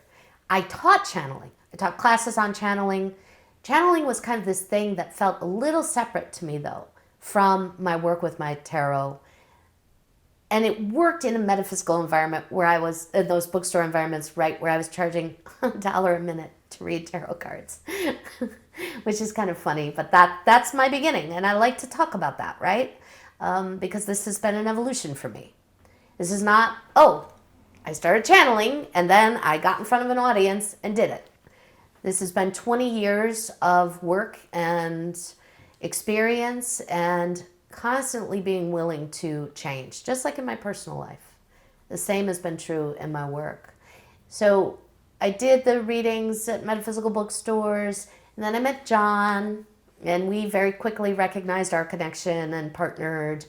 I taught channeling. I taught classes on channeling. Channeling was kind of this thing that felt a little separate to me, though, from my work with my tarot. And it worked in a metaphysical environment where I was, in those bookstore environments, right, where I was charging $1 a minute to read tarot cards, which is kind of funny, but that's my beginning. And I like to talk about that, right? Because this has been an evolution for me. This is not, I started channeling and then I got in front of an audience and did it. This has been 20 years of work and experience and constantly being willing to change, just like in my personal life. The same has been true in my work. So I did the readings at metaphysical bookstores, and then I met John, and we very quickly recognized our connection and partnered.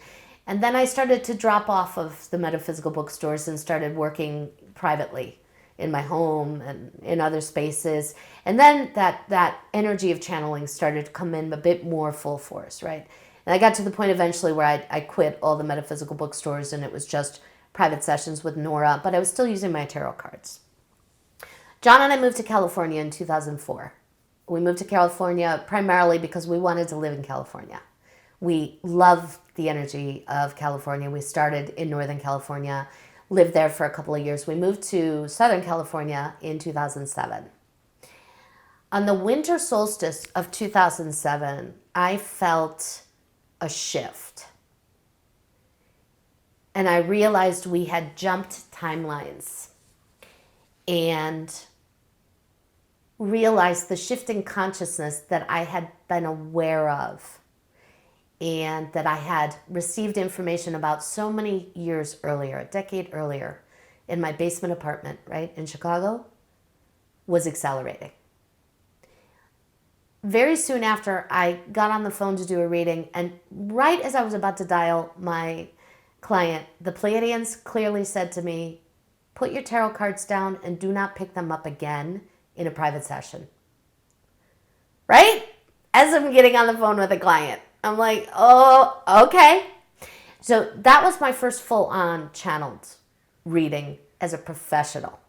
And then I started to drop off of the metaphysical bookstores and started working privately in my home and in other spaces. And then that energy of channeling started to come in a bit more full force, right? And I got to the point eventually where I quit all the metaphysical bookstores and it was just private sessions with Nora, but I was still using my tarot cards. John and I moved to California in 2004. We moved to California primarily because we wanted to live in California. We love the energy of California. We started in Northern California, lived there for a couple of years. We moved to Southern California in 2007. On the winter solstice of 2007, I felt a shift. And I realized we had jumped timelines and realized the shift in consciousness that I had been aware of and that I had received information about so many years earlier, a decade earlier, in my basement apartment, right, in Chicago, was accelerating. Very soon after, I got on the phone to do a reading, and right as I was about to dial my client, the Pleiadians clearly said to me, "Put your tarot cards down and do not pick them up again in a private session." Right? As I'm getting on the phone with a client. I'm like, oh, okay. So that was my first full-on channeled reading as a professional,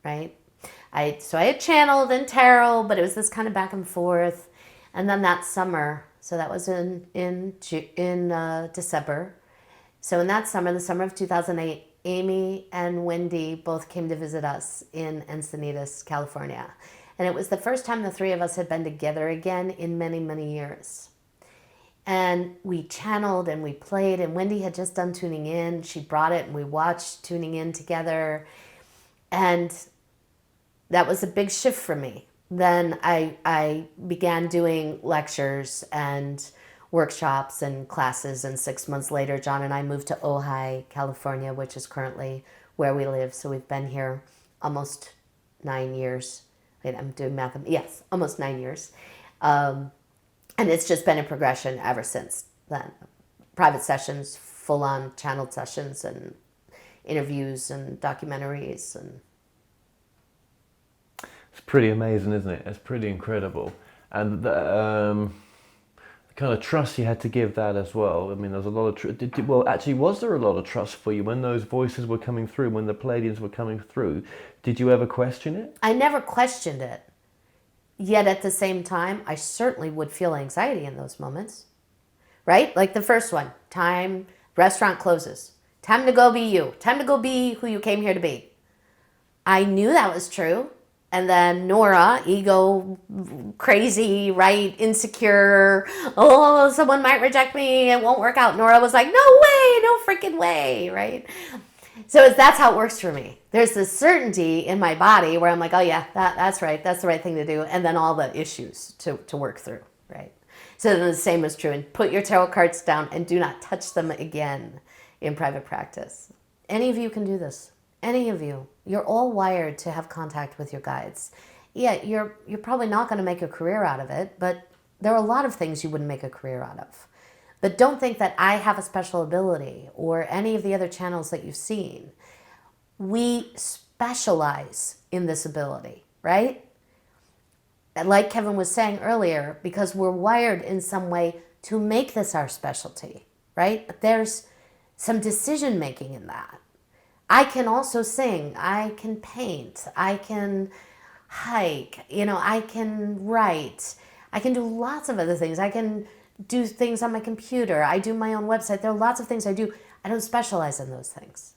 right? So I had channeled in tarot, but it was this kind of back and forth. And then that summer, so that was in December. So in that summer, the summer of 2008, Amy and Wendy both came to visit us in Encinitas, California. And it was the first time the three of us had been together again in many, many years. And we channeled and we played, and Wendy had just done tuning in. She brought it and we watched tuning in together. And that was a big shift for me. Then I began doing lectures and workshops and classes. And 6 months later, John and I moved to Ojai, California, which is currently where we live. So we've been here almost 9 years. Wait, I'm doing math. Yes, almost 9 years. And it's just been a progression ever since then. Private sessions, full-on channeled sessions, and interviews and documentaries. And it's pretty amazing, isn't it? It's pretty incredible. And the kind of trust you had to give that as well. I mean, there's a lot of well, actually, was there a lot of trust for you when those voices were coming through, when the Pleiadians were coming through? Did you ever question it? I never questioned it. Yet at the same time, I certainly would feel anxiety in those moments. Right? Like the first one, time, restaurant closes. Time to go be you. Time to go be who you came here to be. I knew that was true. And then Nora, ego, crazy, right, insecure, oh, someone might reject me, it won't work out. Nora was like, no way, no freaking way, right? So that's how it works for me. There's this certainty in my body where I'm like, oh yeah, that's right, that's the right thing to do. And then all the issues to work through, right? So then the same is true. And put your tarot cards down and do not touch them again in private practice. Any of you can do this. Any of you. You're all wired to have contact with your guides. Yeah, you're probably not going to make a career out of it, but there are a lot of things you wouldn't make a career out of. But don't think that I have a special ability or any of the other channels that you've seen. We specialize in this ability, right? Like Kevin was saying earlier, because we're wired in some way to make this our specialty, right? But there's some decision making in that. I can also sing, I can paint, I can hike, I can write, I can do lots of other things. I can do things on my computer. I do my own website. There are lots of things I do. I don't specialize in those things.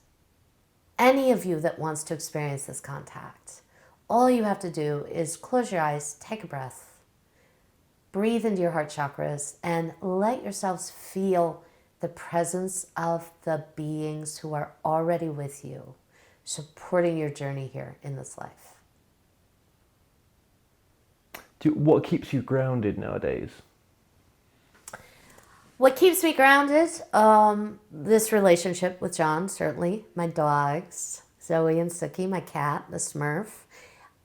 Any of you that wants to experience this contact, all you have to do is close your eyes, take a breath, breathe into your heart chakras, and let yourselves feel the presence of the beings who are already with you, supporting your journey here in this life. What keeps you grounded nowadays? What keeps me grounded? This relationship with John, certainly. My dogs, Zoe and Suki, my cat, the Smurf.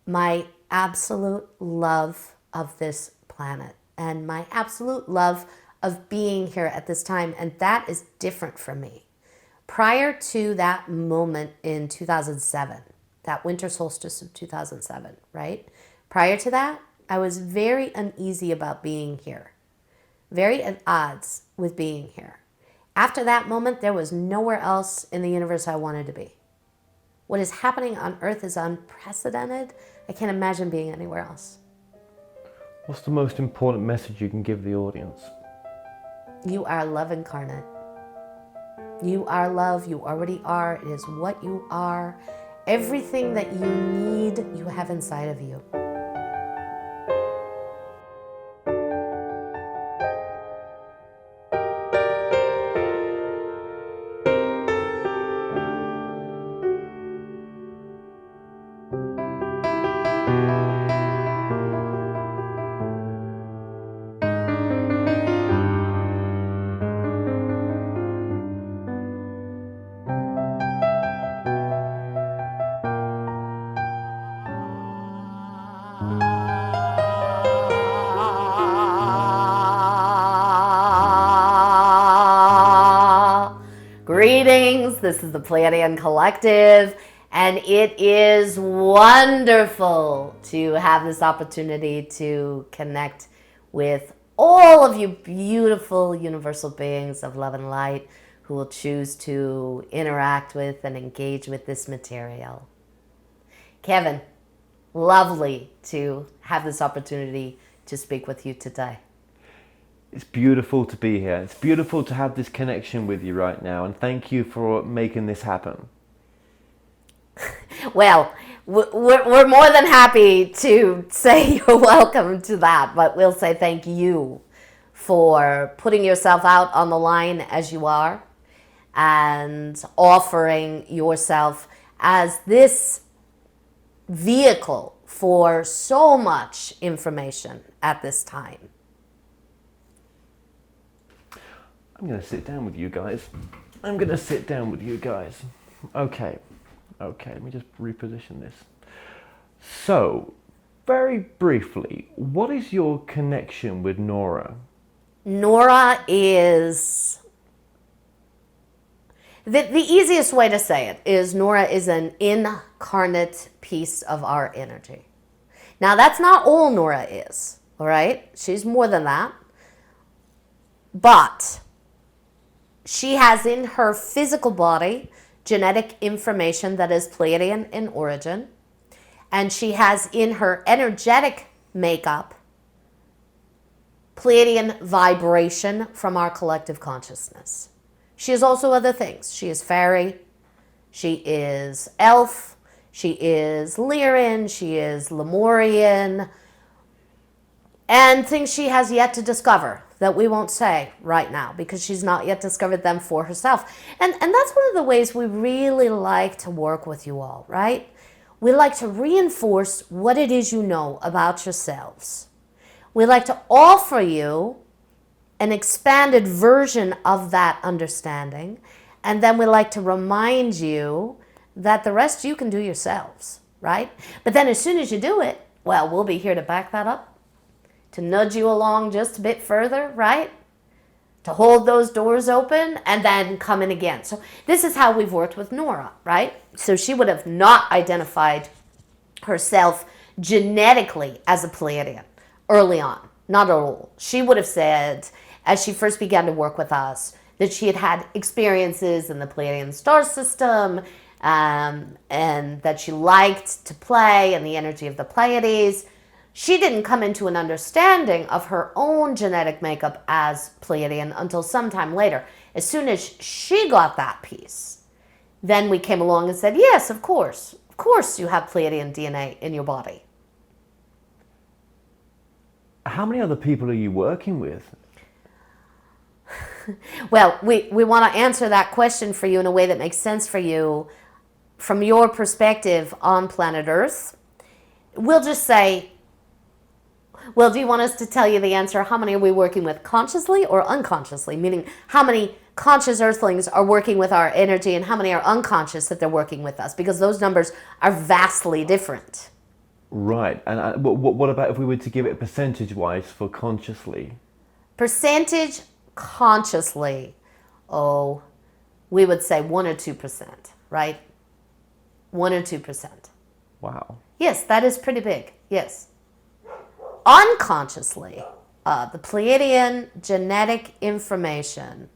My absolute love of this planet and my absolute love of being here at this time. And that is different from me. Prior to that moment in 2007, that winter solstice of 2007, right? Prior to that, I was very uneasy about being here. Very at odds with being here. After that moment, there was nowhere else in the universe I wanted to be. What is happening on Earth is unprecedented. I can't imagine being anywhere else. What's the most important message you can give the audience? You are love incarnate. You are love. You already are. It is what you are. Everything that you need, you have inside of you. Greetings, this is the Pleiadian Collective, and it is wonderful to have this opportunity to connect with all of you beautiful universal beings of love and light who will choose to interact with and engage with this material. Kevin, lovely to have this opportunity to speak with you today. It's beautiful to be here. It's beautiful to have this connection with you right now, and thank you for making this happen. Well, we're more than happy to say you're welcome to that, but we'll say thank you for putting yourself out on the line as you are and offering yourself as this vehicle for so much information at this time. I'm going to sit down with you guys. Okay, let me just reposition this. So, very briefly, what is your connection with Nora? Nora is... The easiest way to say it is Nora is an incarnate piece of our energy. Now, that's not all Nora is, all right? She's more than that. But she has in her physical body genetic information that is Pleiadian in origin. And she has in her energetic makeup Pleiadian vibration from our collective consciousness. She is also other things. She is fairy, she is elf, she is Lyran, she is Lemurian, and things she has yet to discover that we won't say right now because she's not yet discovered them for herself. And that's one of the ways we really like to work with you all, right? We like to reinforce what it is you know about yourselves. We like to offer you an expanded version of that understanding, and then we like to remind you that the rest you can do yourselves, right? But then as soon as you do it, well, we'll be here to back that up, to nudge you along just a bit further, right? To hold those doors open and then come in again. So this is how we've worked with Nora, right? So she would have not identified herself genetically as a Pleiadian early on, not at all. She would have said, as she first began to work with us, that she had had experiences in the Pleiadian star system, and that she liked to play in the energy of the Pleiades. She didn't come into an understanding of her own genetic makeup as Pleiadian until sometime later. As soon as she got that piece, then we came along and said, yes, of course you have Pleiadian DNA in your body. How many other people are you working with? Well, we want to answer that question for you in a way that makes sense for you from your perspective on planet Earth. We'll just say, well, do you want us to tell you the answer? How many are we working with consciously or unconsciously? Meaning, how many conscious earthlings are working with our energy and how many are unconscious that they're working with us? Because those numbers are vastly different. Right. And what about if we were to give it percentage-wise for consciously? Percentage consciously, we would say 1 or 2%, right? 1 or 2%. Wow. Yes, that is pretty big, yes. Unconsciously, the Pleiadian genetic information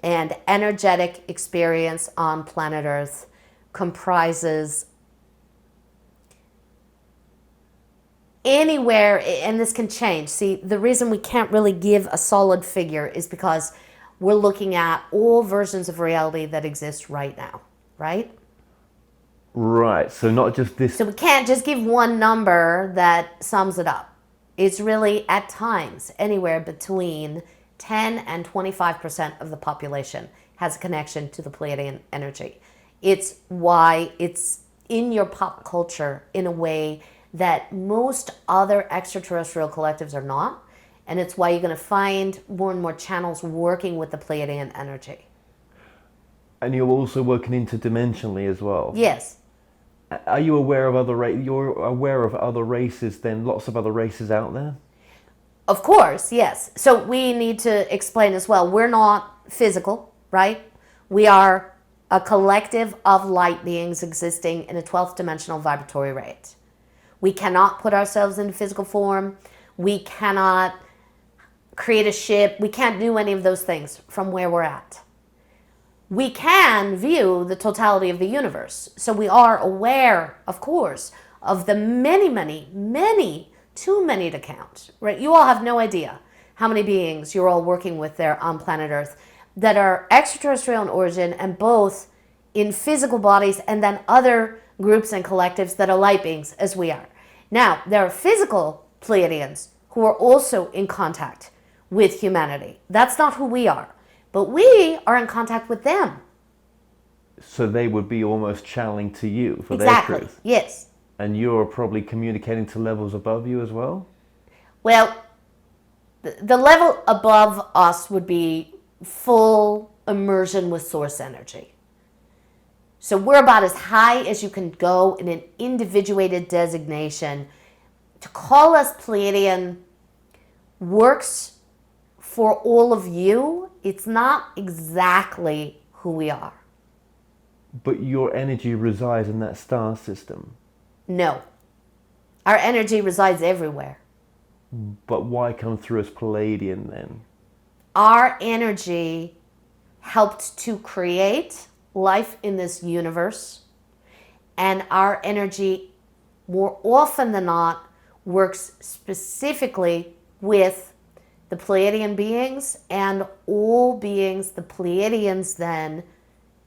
and energetic experience on planet Earth comprises anywhere, and this can change. See, the reason we can't really give a solid figure is because we're looking at all versions of reality that exist right now, right? Right, so not just this. So we can't just give one number that sums it up. It's really, at times, anywhere between 10 and 25% of the population has a connection to the Pleiadian energy. It's why it's in your pop culture in a way that most other extraterrestrial collectives are not. And it's why you're going to find more and more channels working with the Pleiadian energy. And you're also working interdimensionally as well. Yes. Are you aware of you're aware of other races then? Lots of other races out there? Of course, yes. So we need to explain as well, we're not physical, right? We are a collective of light beings existing in a 12th dimensional vibratory rate. We cannot put ourselves into physical form. We cannot create a ship. We can't do any of those things from where we're at. We can view the totality of the universe. So we are aware, of course, of the many, too many to count, right? You all have no idea how many beings you're all working with there on planet Earth that are extraterrestrial in origin and both in physical bodies, and then other groups and collectives that are light beings as we are. Now, there are physical Pleiadians who are also in contact with humanity. That's not who we are, but we are in contact with them. So they would be almost channeling to you for Exactly. their truth? Yes. And you're probably communicating to levels above you as well? Well, the level above us would be full immersion with source energy. So we're about as high as you can go in an individuated designation. To call us Pleiadian works for all of you. It's not exactly who we are. But your energy resides in that star system. No. Our energy resides everywhere. But why come through as Pleiadian then? Our energy helped to create life in this universe, and our energy, more often than not, works specifically with the Pleiadian beings, and all beings the Pleiadians then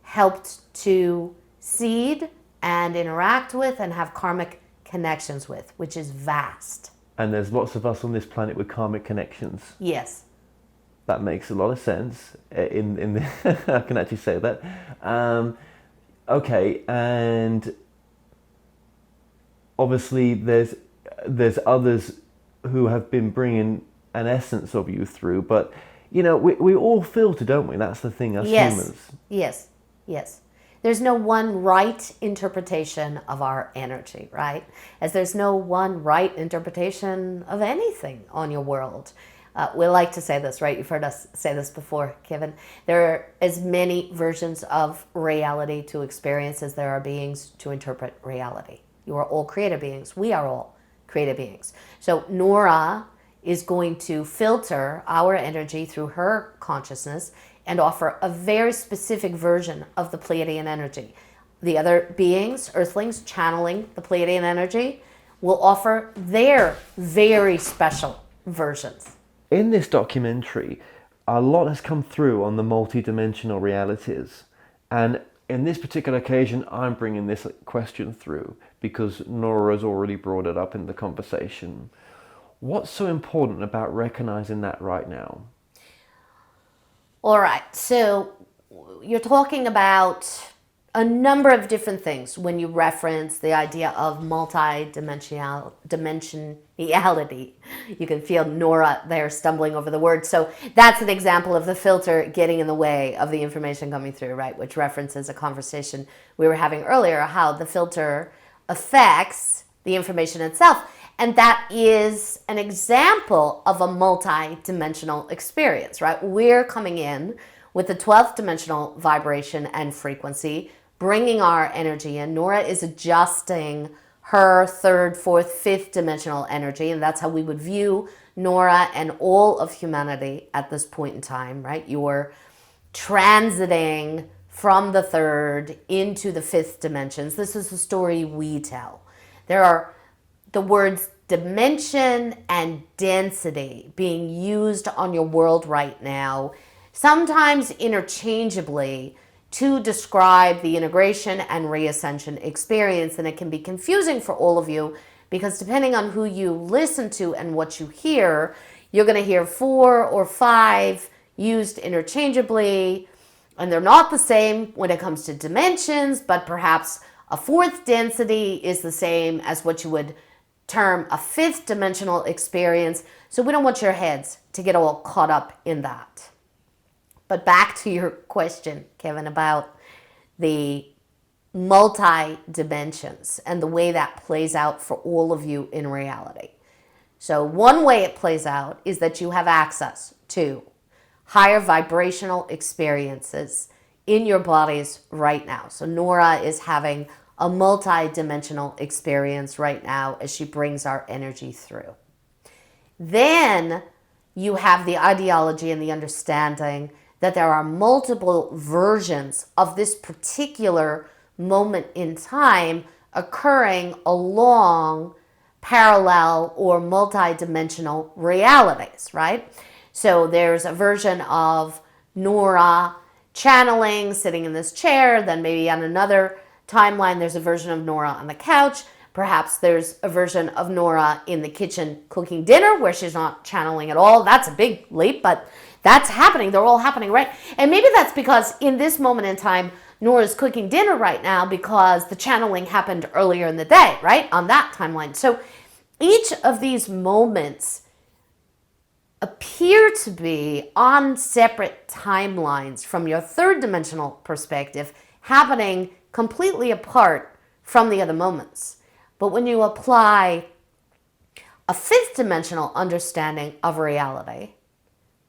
helped to seed and interact with and have karmic connections with, which is vast. And there's lots of us on this planet with karmic connections. Yes. That makes a lot of sense. I can actually say that. Okay, and obviously there's others who have been bringing an essence of you through, but we all filter, don't we? That's the thing as humans. Yes. There's no one right interpretation of our energy, right? As there's no one right interpretation of anything on your world. We like to say this, right? You've heard us say this before, Kevin. There are as many versions of reality to experience as there are beings to interpret reality. You are all creative beings. We are all creative beings. So Nora is going to filter our energy through her consciousness and offer a very specific version of the Pleiadian energy. The other beings, earthlings, channeling the Pleiadian energy, will offer their very special versions. In this documentary, a lot has come through on the multidimensional realities. And in this particular occasion, I'm bringing this question through because Nora's already brought it up in the conversation. What's so important about recognizing that right now? All right, so you're talking about a number of different things when you reference the idea of multi-dimensionality. You can feel Nora there stumbling over the word. So that's an example of the filter getting in the way of the information coming through, right? Which references a conversation we were having earlier, how the filter affects the information itself. And that is an example of a multi-dimensional experience, right? We're coming in with the 12th dimensional vibration and frequency, bringing our energy in. Nora is adjusting her 3rd, 4th, 5th dimensional energy, and that's how we would view Nora and all of humanity at this point in time, right? You're transiting from the 3rd into the 5th dimensions. This is the story we tell. There are the words dimension and density being used on your world right now, sometimes interchangeably, to describe the integration and re-ascension experience. And it can be confusing for all of you because depending on who you listen to and what you hear, you're going to hear 4 or 5 used interchangeably, and they're not the same when it comes to dimensions, but perhaps a 4th density is the same as what you would term a 5th dimensional experience. So we don't want your heads to get all caught up in that. But back to your question, Kevin, about the multi-dimensions and the way that plays out for all of you in reality. So one way it plays out is that you have access to higher vibrational experiences in your bodies right now. So Nora is having a multi-dimensional experience right now as she brings our energy through. Then you have the ideology and the understanding that there are multiple versions of this particular moment in time occurring along parallel or multi-dimensional realities, right? So there's a version of Nora channeling, sitting in this chair, then maybe on another timeline there's a version of Nora on the couch. Perhaps there's a version of Nora in the kitchen cooking dinner where she's not channeling at all. That's a big leap, but that's happening. They're all happening, right? And maybe that's because in this moment in time, Nora's cooking dinner right now because the channeling happened earlier in the day, right? On that timeline. So each of these moments appear to be on separate timelines from your third dimensional perspective, happening completely apart from the other moments. But when you apply a fifth dimensional understanding of reality,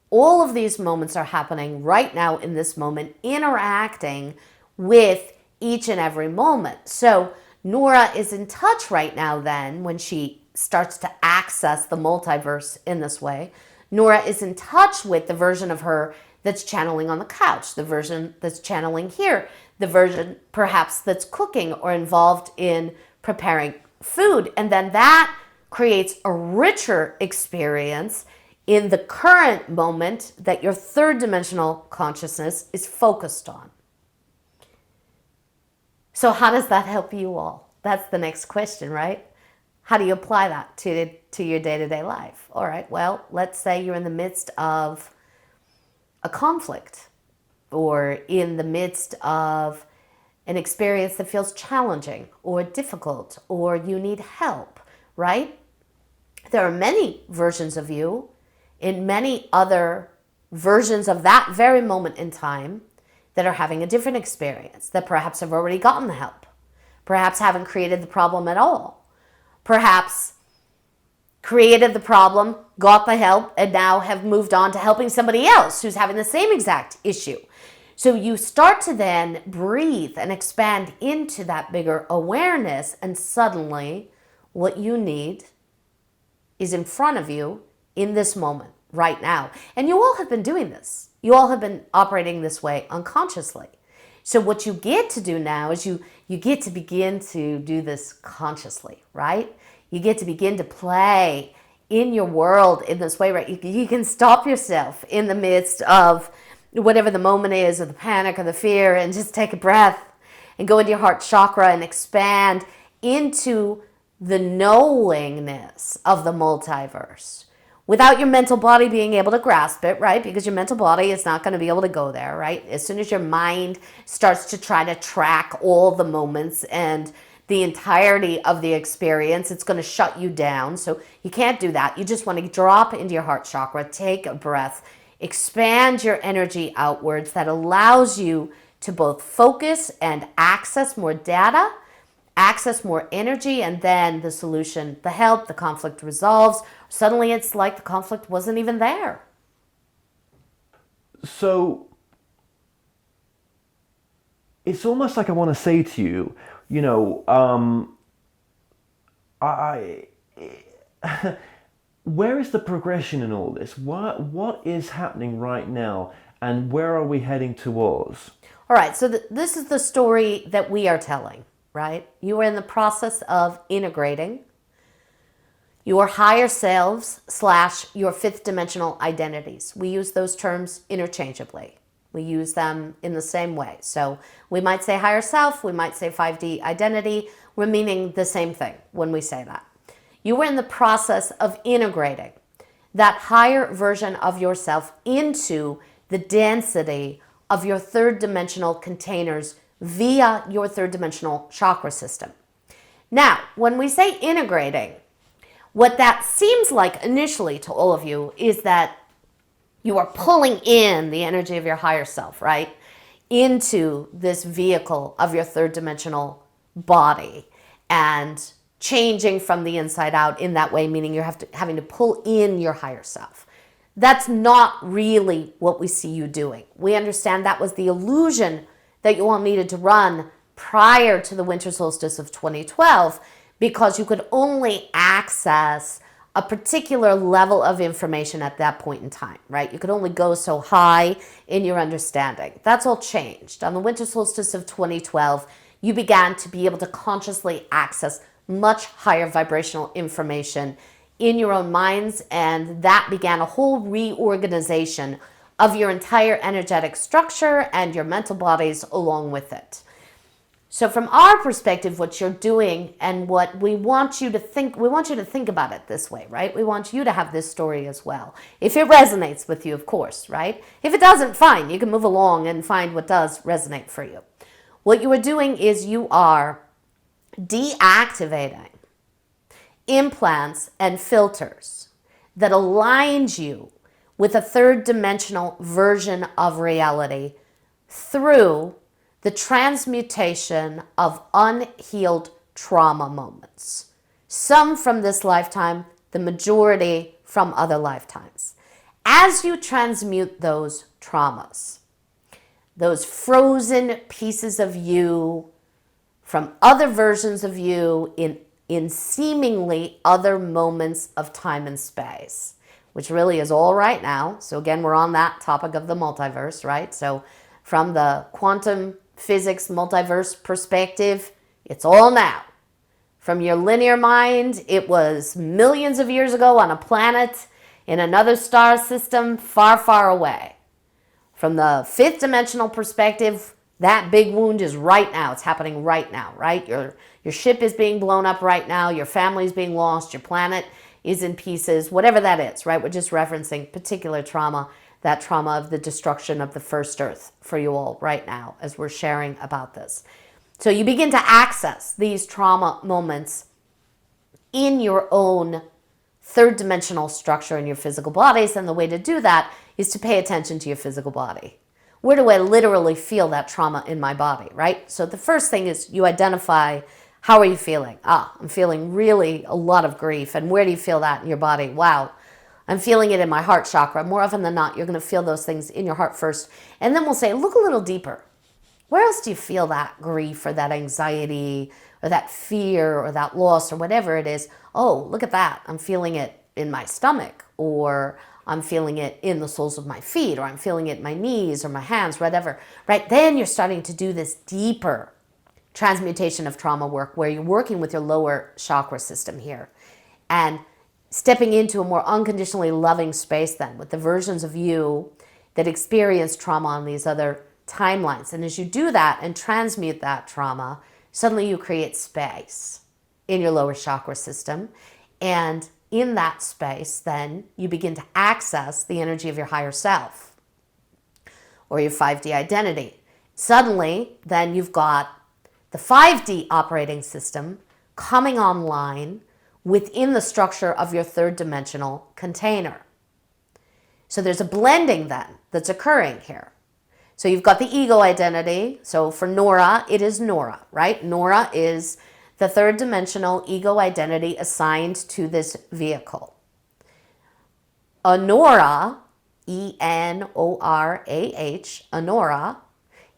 all of these moments are happening right now in this moment, interacting with each and every moment. So Nora is in touch right now then when she starts to access the multiverse in this way. Nora is in touch with the version of her that's channeling on the couch, the version that's channeling here, the version perhaps that's cooking or involved in preparing food. And then that creates a richer experience in the current moment that your third dimensional consciousness is focused on. So how does that help you all? That's the next question, right? How do you apply that to your day-to-day life? All right, well, let's say you're in the midst of a conflict or in the midst of an experience that feels challenging or difficult, or you need help, right? There are many versions of you in many other versions of that very moment in time that are having a different experience, that perhaps have already gotten the help, perhaps haven't created the problem at all, perhaps created the problem, got the help, and now have moved on to helping somebody else who's having the same exact issue. So you start to then breathe and expand into that bigger awareness, and suddenly what you need is in front of you in this moment, right now. And you all have been doing this. You all have been operating this way unconsciously. So what you get to do now is you get to begin to do this consciously, right? You get to begin to play in your world in this way, right? You can stop yourself in the midst of whatever the moment is, or the panic or the fear, and just take a breath and go into your heart chakra and expand into the knowingness of the multiverse without your mental body being able to grasp it, right? Because your mental body is not going to be able to go there, right? As soon as your mind starts to try to track all the moments and the entirety of the experience, it's going to shut you down. So you can't do that. You just want to drop into your heart chakra, take a breath, expand your energy outwards. That allows you to both focus and access more data, access more energy, and then the solution, the help, the conflict resolves. Suddenly it's like the conflict wasn't even there. So it's almost like I want to say to you, you know, where is the progression in all this? What is happening right now, and where are we heading towards? All right, so this is the story that we are telling, right? You are in the process of integrating your higher selves / your fifth dimensional identities. We use those terms interchangeably. We use them in the same way. So we might say higher self, we might say 5D identity. We're meaning the same thing when we say that. You were in the process of integrating that higher version of yourself into the density of your third dimensional containers via your third dimensional chakra system. Now, when we say integrating, what that seems like initially to all of you is that you are pulling in the energy of your higher self, right, into this vehicle of your third dimensional body and changing from the inside out in that way, meaning you're having to pull in your higher self. That's not really what we see you doing. We understand that was the illusion that you all needed to run prior to the winter solstice of 2012, because you could only access a particular level of information at that point in time, right? You could only go so high in your understanding. That's all changed. On the winter solstice of 2012, you began to be able to consciously access much higher vibrational information in your own minds, and that began a whole reorganization of your entire energetic structure and your mental bodies along with it. So from our perspective, what you're doing and what we want you to think about it this way, right? We want you to have this story as well. If it resonates with you, of course, right? If it doesn't, fine. You can move along and find what does resonate for you. What you are doing is you are deactivating implants and filters that aligns you with a third dimensional version of reality through the transmutation of unhealed trauma moments. Some from this lifetime, the majority from other lifetimes. As you transmute those traumas, those frozen pieces of you from other versions of you in seemingly other moments of time and space, which really is all right now. So again, we're on that topic of the multiverse, right? So from the quantum physics multiverse perspective, it's all now. From your linear mind, it was millions of years ago on a planet in another star system far, far away. From the fifth dimensional perspective, that big wound is right now. It's happening right now, right? Your ship is being blown up right now. Your family's being lost. Your planet is in pieces, whatever that is, right? We're just referencing particular trauma, that trauma of the destruction of the first Earth for you all right now as we're sharing about this. So you begin to access these trauma moments in your own third dimensional structure in your physical bodies. And the way to do that is to pay attention to your physical body. Where do I literally feel that trauma in my body, right? So the first thing is you identify, how are you feeling? I'm feeling really a lot of grief. And where do you feel that in your body? Wow, I'm feeling it in my heart chakra. More often than not, you're going to feel those things in your heart first. And then we'll say, look a little deeper. Where else do you feel that grief or that anxiety or that fear or that loss or whatever it is? Oh, look at that. I'm feeling it in my stomach, or I'm feeling it in the soles of my feet, or I'm feeling it in my knees or my hands, whatever. Right? Then you're starting to do this deeper transmutation of trauma work where you're working with your lower chakra system here and stepping into a more unconditionally loving space then with the versions of you that experience trauma on these other timelines. And as you do that and transmute that trauma, suddenly you create space in your lower chakra system. And in that space, then you begin to access the energy of your higher self or your 5D identity. Suddenly, then you've got the 5D operating system coming online within the structure of your third dimensional container. So there's a blending then that's occurring here. So you've got the ego identity. So for Nora, it is Nora, right? Nora is the third dimensional ego identity assigned to this vehicle. Nora, E-N-O-R-A-H, Nora,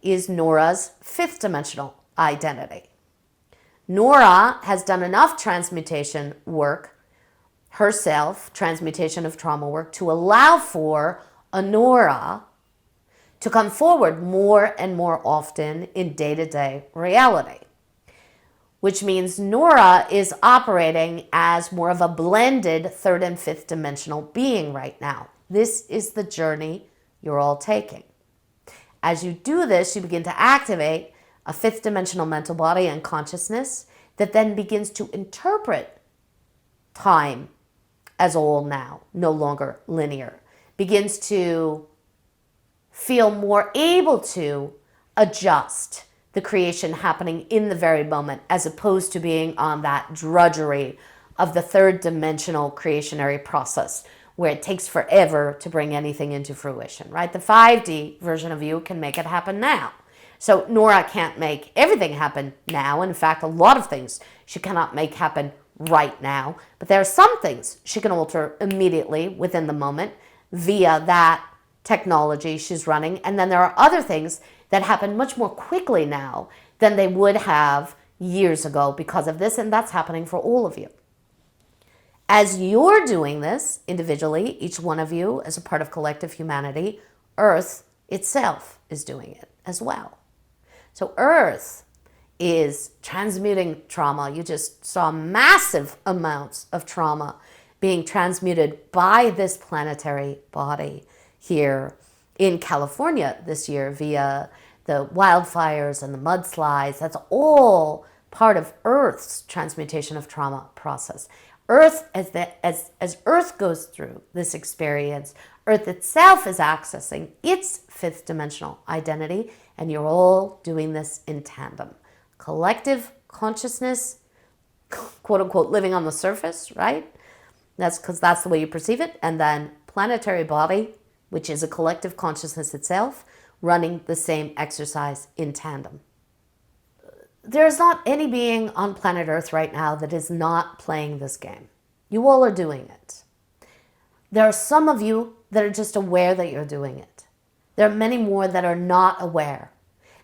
is Nora's fifth dimensional identity. Nora has done enough transmutation work herself, transmutation of trauma work, to allow for Nora to come forward more and more often in day-to-day reality, which means Nora is operating as more of a blended third and fifth dimensional being right now. This is the journey you're all taking. As you do this, you begin to activate a fifth dimensional mental body and consciousness that then begins to interpret time as all now, no longer linear, begins to feel more able to adjust the creation happening in the very moment, as opposed to being on that drudgery of the third dimensional creationary process where it takes forever to bring anything into fruition, right? The 5D version of you can make it happen now. So Nora can't make everything happen now. In fact, a lot of things she cannot make happen right now. But there are some things she can alter immediately within the moment via that technology she's running. And then there are other things that happen much more quickly now than they would have years ago because of this. And that's happening for all of you. As you're doing this individually, each one of you as a part of collective humanity, Earth itself is doing it as well. So Earth is transmuting trauma. You just saw massive amounts of trauma being transmuted by this planetary body here in California this year via the wildfires and the mudslides. That's all part of Earth's transmutation of trauma process. Earth, as Earth goes through this experience, Earth itself is accessing its fifth dimensional identity, and you're all doing this in tandem. Collective consciousness, quote unquote, living on the surface, right? That's because that's the way you perceive it. And then planetary body, which is a collective consciousness itself, running the same exercise in tandem. There's not any being on planet Earth right now that is not playing this game. You all are doing it. There are some of you that are just aware that you're doing it. There are many more that are not aware.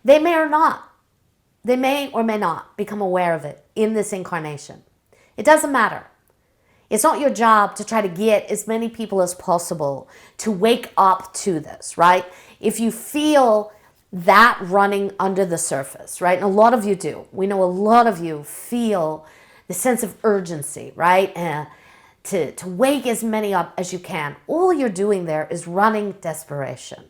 They may or not. They may or may not become aware of it in this incarnation. It doesn't matter. It's not your job to try to get as many people as possible to wake up to this, right? If you feel that running under the surface, right? And a lot of you do. We know a lot of you feel the sense of urgency, right? To wake as many up as you can. All you're doing there is running desperation.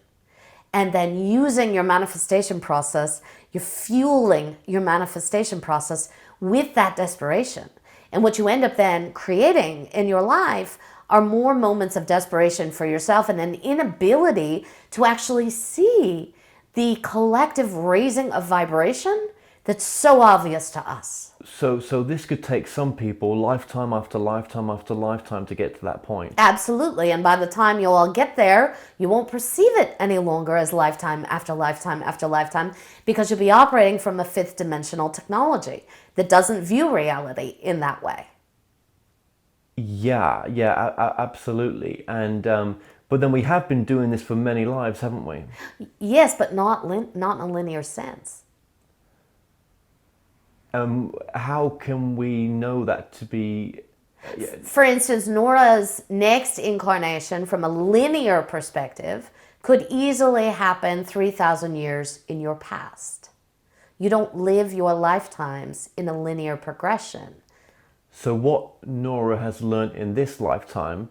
And then using your manifestation process, you're fueling your manifestation process with that desperation. And what you end up then creating in your life are more moments of desperation for yourself and an inability to actually see the collective raising of vibration that's so obvious to us. So this could take some people lifetime after lifetime after lifetime to get to that point. Absolutely. And by the time you all get there, you won't perceive it any longer as lifetime after lifetime after lifetime, because you'll be operating from a fifth dimensional technology that doesn't view reality in that way. Yeah, absolutely. And but then we have been doing this for many lives, haven't we? Yes, but not in a linear sense. How can we know that to be? For instance, Nora's next incarnation, from a linear perspective, could easily happen 3,000 years in your past. You don't live your lifetimes in a linear progression. So what Nora has learned in this lifetime,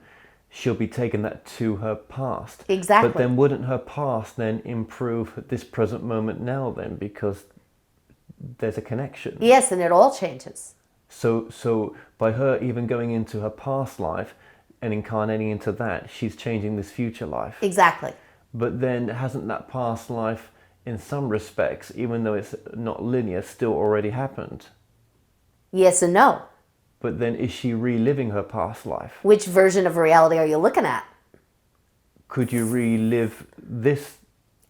she'll be taking that to her past. Exactly. But then wouldn't her past then improve at this present moment now then, because there's a connection? Yes, and it all changes. So by her even going into her past life and incarnating into that, she's changing this future life. Exactly. But then hasn't that past life, in some respects, even though it's not linear, still already happened? Yes and no. But then is she reliving her past life? Which version of reality are you looking at? Could you relive this?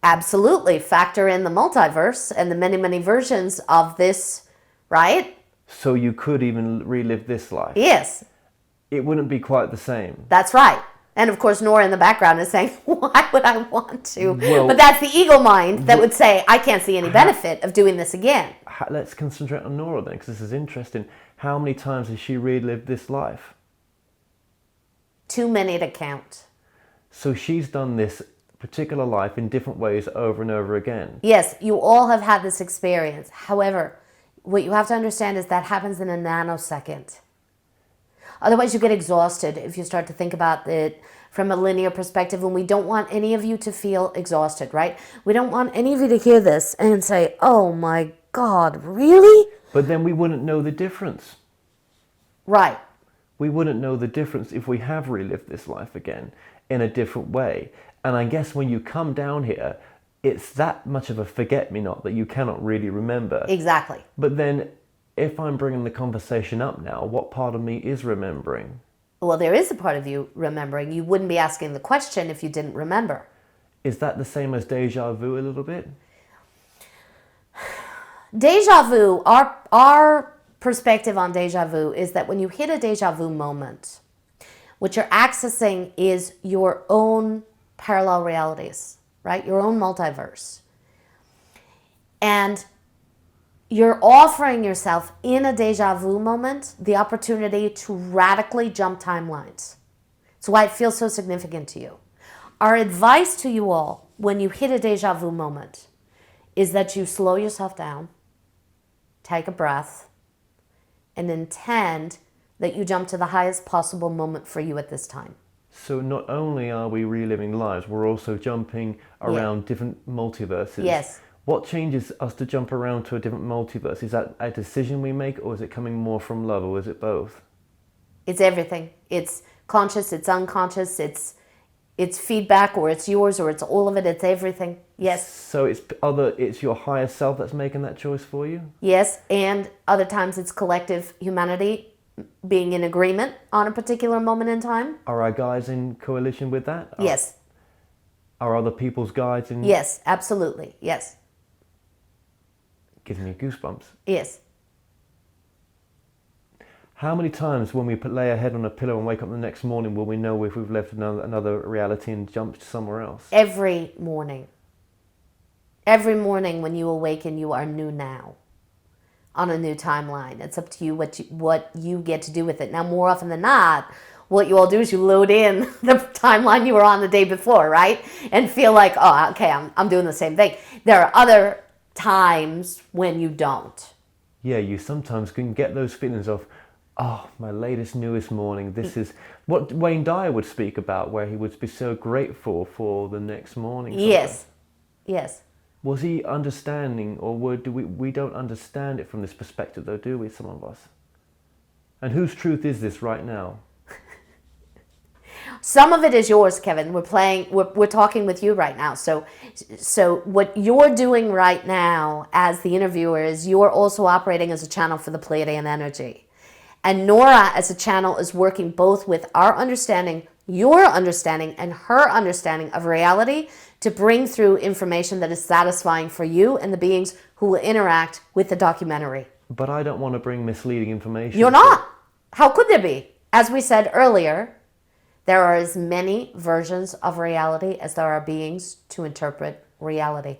Absolutely. Factor in the multiverse and the many, many versions of this, right? So you could even relive this life? Yes. It wouldn't be quite the same. That's right. And of course, Nora in the background is saying, why would I want to? Well, but that's the ego mind that would say, I can't see any benefit of doing this again. Let's concentrate on Nora then, because this is interesting. How many times has she relived this life? Too many to count. So she's done this particular life in different ways over and over again. Yes, you all have had this experience. However, what you have to understand is that happens in a nanosecond. Otherwise, you get exhausted if you start to think about it from a linear perspective, and we don't want any of you to feel exhausted, right? We don't want any of you to hear this and say, oh my God, really? But then we wouldn't know the difference. Right. We wouldn't know the difference if we have relived this life again in a different way. And I guess when you come down here, it's that much of a forget-me-not that you cannot really remember. Exactly. But then if I'm bringing the conversation up now, what part of me is remembering? Well, there is a part of you remembering. You wouldn't be asking the question if you didn't remember. Is that the same as deja vu a little bit? Deja vu, our perspective on deja vu is that when you hit a deja vu moment, what you're accessing is your own parallel realities, right? Your own multiverse. And you're offering yourself in a deja vu moment the opportunity to radically jump timelines. That's why it feels so significant to you. Our advice to you all when you hit a deja vu moment is that you slow yourself down, take a breath, and intend that you jump to the highest possible moment for you at this time. So not only are we reliving lives, we're also jumping around different multiverses. Yes. What changes us to jump around to a different multiverse? Is that a decision we make, or is it coming more from love, or is it both? It's everything. It's conscious, it's unconscious, it's feedback, or it's yours, or it's all of it, it's everything. Yes. So it's your higher self that's making that choice for you? Yes, and other times it's collective humanity being in agreement on a particular moment in time. Are our guides in coalition with that? Yes. Are other people's guides in? Yes, absolutely. Yes. Gives me goosebumps. Yes. How many times when we lay our head on a pillow and wake up the next morning will we know if we've left another reality and jumped somewhere else? Every morning. Every morning when you awaken, you are new now. On a new timeline. It's up to you what you get to do with it. Now, more often than not, what you all do is you load in the timeline you were on the day before, right? And feel like, oh, okay, I'm doing the same thing. There are other times when you don't. Yeah, you sometimes can get those feelings of, oh, my latest, newest morning. This is what Wayne Dyer would speak about, where he would be so grateful for the next morning. Yes, yes. Was he understanding, or we don't understand it from this perspective, though, do we, some of us? And whose truth is this right now? Some of it is yours, Kevin. We're talking with you right now. So what you're doing right now as the interviewer is you're also operating as a channel for the Pleiadian energy. And Nora as a channel is working both with our understanding, your understanding, and her understanding of reality to bring through information that is satisfying for you and the beings who will interact with the documentary. But I don't want to bring misleading information. You're not. How could there be? As we said earlier, there are as many versions of reality as there are beings to interpret reality.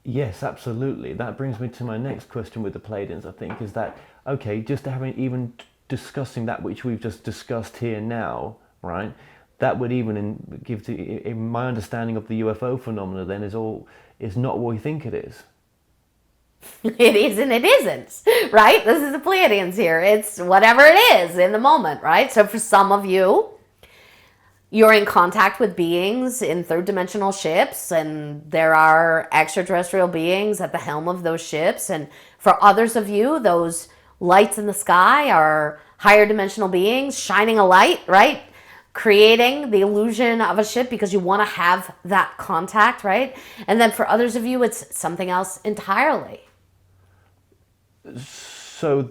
Yes, absolutely. That brings me to my next question with the Pleiadians, I think, is that, okay, just having even discussing that which we've just discussed here now, right? That would even give to my understanding of the UFO phenomena then is not what we think it is. It is and it isn't, right? This is the Pleiadians here. It's whatever it is in the moment, right? So for some of you, you're in contact with beings in third dimensional ships, and there are extraterrestrial beings at the helm of those ships. And for others of you, those lights in the sky are higher dimensional beings shining a light, right? Creating the illusion of a ship because you want to have that contact, right? And then for others of you, it's something else entirely. So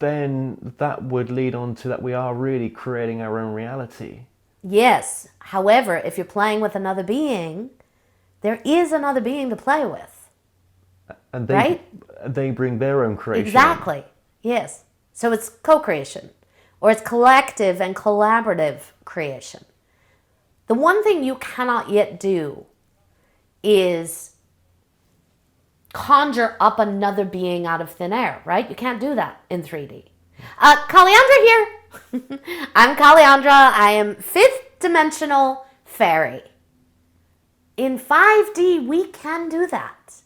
then that would lead on to that we are really creating our own reality. Yes. However, if you're playing with another being, there is another being to play with. And they bring their own creation. Exactly. Yes. So it's co-creation, or it's collective and collaborative creation. The one thing you cannot yet do is conjure up another being out of thin air, right? You can't do that in 3D. Calliandra here. I'm Calliandra. I am fifth dimensional fairy. In 5D, we can do that.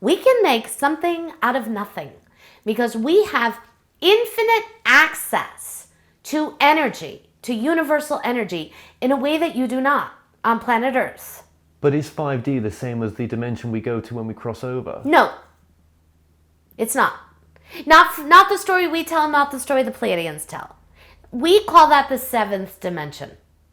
We can make something out of nothing because we have infinite access to energy, to universal energy, in a way that you do not on planet Earth. But is 5D the same as the dimension we go to when we cross over? No, it's not. Not the story we tell, not the story the Pleiadians tell. We call that the seventh dimension.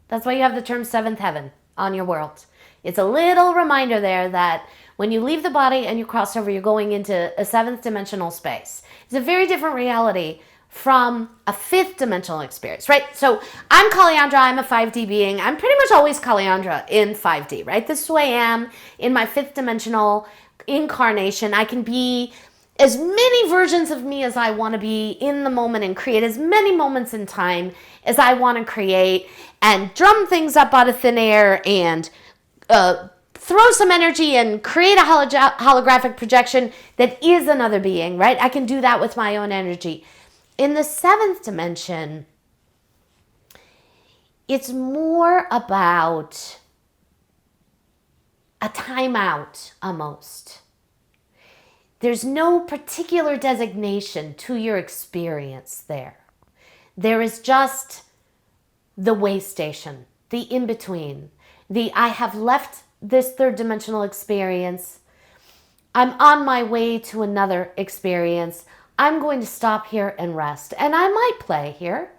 That's why you have the term seventh heaven on your world. It's a little reminder there that when you leave the body and you cross over, you're going into a seventh dimensional space. It's a very different reality from a fifth dimensional experience, right? So I'm Calliandra, I'm a 5D being. I'm pretty much always Calliandra in 5D, right? This is who I am in my fifth dimensional incarnation. I can be as many versions of me as I want to be in the moment and create as many moments in time as I want to create and drum things up out of thin air and throw some energy and create a holographic projection that is another being, right? I can do that with my own energy. In the seventh dimension, it's more about a timeout almost. There's no particular designation to your experience there. There is just the way station, the in-between, the I have left this third dimensional experience. I'm on my way to another experience. I'm going to stop here and rest. And I might play here.